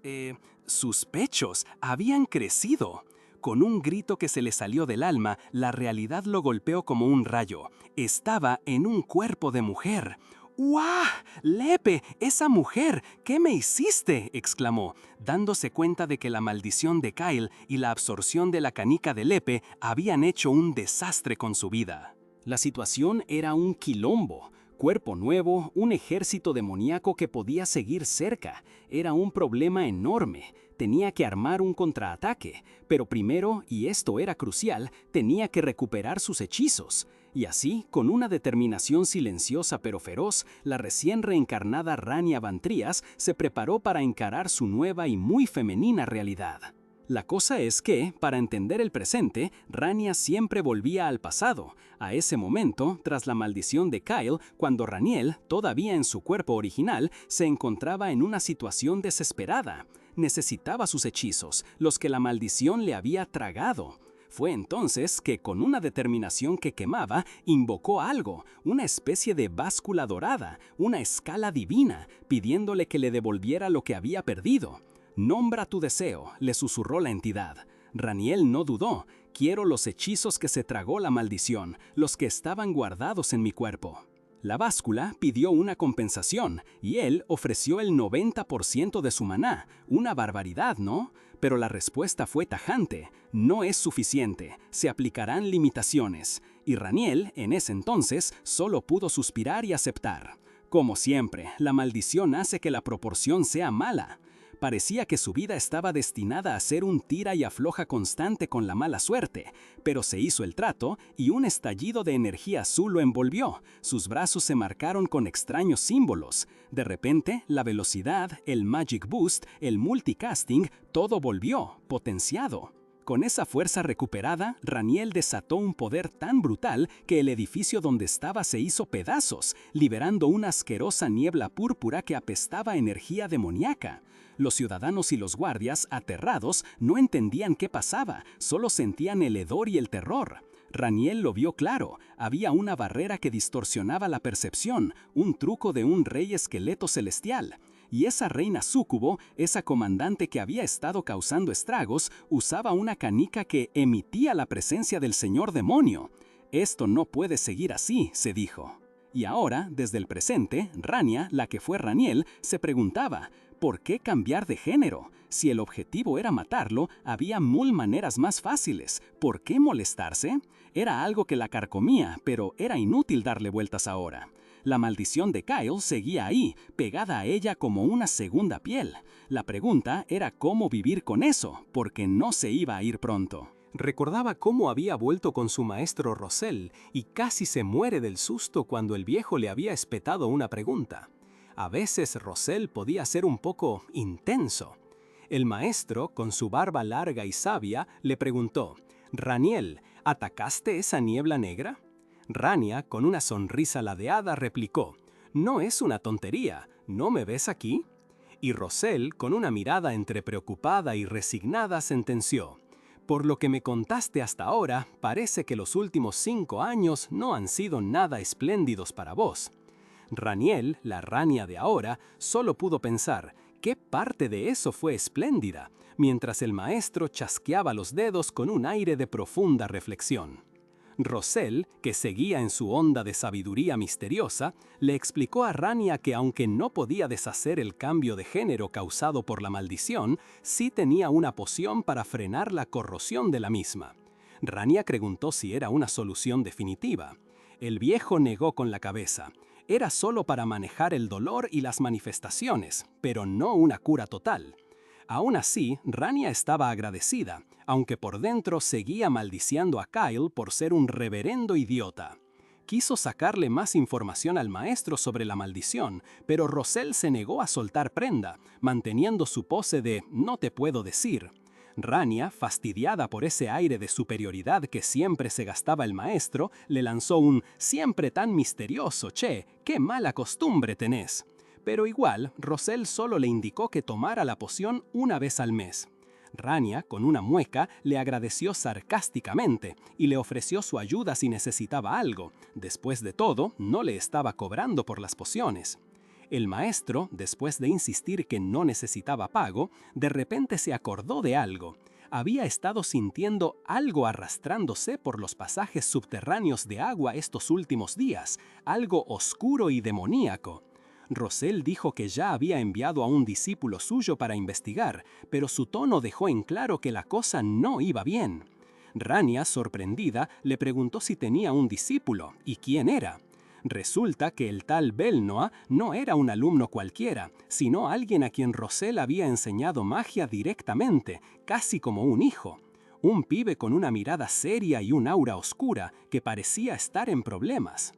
Speaker 2: pechos habían crecido. Con un grito que se le salió del alma, la realidad lo golpeó como un rayo. Estaba en un cuerpo de mujer. ¡Uah! ¡Lepe! ¡Esa mujer! ¿Qué me hiciste?, exclamó, dándose cuenta de que la maldición de Kyle y la absorción de la canica de Lepe habían hecho un desastre con su vida. La situación era un quilombo. Cuerpo nuevo, un ejército demoníaco que podía seguir cerca. Era un problema enorme. Tenía que armar un contraataque, pero primero, y esto era crucial, tenía que recuperar sus hechizos. Y así, con una determinación silenciosa pero feroz, la recién reencarnada Rania Van Trias se preparó para encarar su nueva y muy femenina realidad. La cosa es que, para entender el presente, Rania siempre volvía al pasado, a ese momento, tras la maldición de Kyle, cuando Raniel, todavía en su cuerpo original, se encontraba en una situación desesperada. Necesitaba sus hechizos, los que la maldición le había tragado. Fue entonces que, con una determinación que quemaba, invocó algo, una especie de báscula dorada, una escala divina, pidiéndole que le devolviera lo que había perdido. «Nombra tu deseo», le susurró la entidad. Raniel no dudó. «Quiero los hechizos que se tragó la maldición, los que estaban guardados en mi cuerpo». La báscula pidió una compensación, y él ofreció el 90% de su maná. Una barbaridad, ¿no? Pero la respuesta fue tajante. No es suficiente. Se aplicarán limitaciones. Y Raniel, en ese entonces, solo pudo suspirar y aceptar. Como siempre, la maldición hace que la proporción sea mala. Parecía que su vida estaba destinada a ser un tira y afloja constante con la mala suerte, pero se hizo el trato y un estallido de energía azul lo envolvió. Sus brazos se marcaron con extraños símbolos. De repente, la velocidad, el Magic Boost, el multicasting, todo volvió, potenciado. Con esa fuerza recuperada, Raniel desató un poder tan brutal que el edificio donde estaba se hizo pedazos, liberando una asquerosa niebla púrpura que apestaba a energía demoníaca. Los ciudadanos y los guardias, aterrados, no entendían qué pasaba, solo sentían el hedor y el terror. Raniel lo vio claro, había una barrera que distorsionaba la percepción, un truco de un rey esqueleto celestial. Y esa reina súcubo, esa comandante que había estado causando estragos, usaba una canica que emitía la presencia del señor demonio. Esto no puede seguir así, se dijo. Y ahora, desde el presente, Rania, la que fue Raniel, se preguntaba, ¿por qué cambiar de género? Si el objetivo era matarlo, había mil maneras más fáciles. ¿Por qué molestarse? Era algo que la carcomía, pero era inútil darle vueltas ahora. La maldición de Kyle seguía ahí, pegada a ella como una segunda piel. La pregunta era cómo vivir con eso, porque no se iba a ir pronto.
Speaker 1: Recordaba cómo había vuelto con su maestro Rosell y casi se muere del susto cuando el viejo le había espetado una pregunta. A veces Rosell podía ser un poco intenso. El maestro, con su barba larga y sabia, le preguntó, «Raniel, ¿atacaste esa niebla negra?» Rania, con una sonrisa ladeada, replicó, «No es una tontería, ¿no me ves aquí?» Y Rosell, con una mirada entre preocupada y resignada, sentenció, «Por lo que me contaste hasta ahora, parece que los últimos 5 años no han sido nada espléndidos para vos». Raniel, la Rania de ahora, solo pudo pensar, ¿qué parte de eso fue espléndida?, mientras el maestro chasqueaba los dedos con un aire de profunda reflexión. Rosell, que seguía en su onda de sabiduría misteriosa, le explicó a Rania que aunque no podía deshacer el cambio de género causado por la maldición, sí tenía una poción para frenar la corrosión de la misma. Rania preguntó si era una solución definitiva. El viejo negó con la cabeza. Era solo para manejar el dolor y las manifestaciones, pero no una cura total. Aún así, Rania estaba agradecida, aunque por dentro seguía maldiciendo a Kyle por ser un reverendo idiota. Quiso sacarle más información al maestro sobre la maldición, pero Rosell se negó a soltar prenda, manteniendo su pose de «no te puedo decir». Rania, fastidiada por ese aire de superioridad que siempre se gastaba el maestro, le lanzó un «siempre tan misterioso, che, qué mala costumbre tenés». Pero igual, Rosell solo le indicó que tomara la poción una vez al mes. Rania, con una mueca, le agradeció sarcásticamente y le ofreció su ayuda si necesitaba algo. Después de todo, no le estaba cobrando por las pociones. El maestro, después de insistir que no necesitaba pago, de repente se acordó de algo. Había estado sintiendo algo arrastrándose por los pasajes subterráneos de agua estos últimos días, algo oscuro y demoníaco. Rosell dijo que ya había enviado a un discípulo suyo para investigar, pero su tono dejó en claro que la cosa no iba bien. Rania, sorprendida, le preguntó si tenía un discípulo y quién era. Resulta que el tal Belnoa no era un alumno cualquiera, sino alguien a quien Rosell había enseñado magia directamente, casi como un hijo. Un pibe con una mirada seria y un aura oscura que parecía estar en problemas.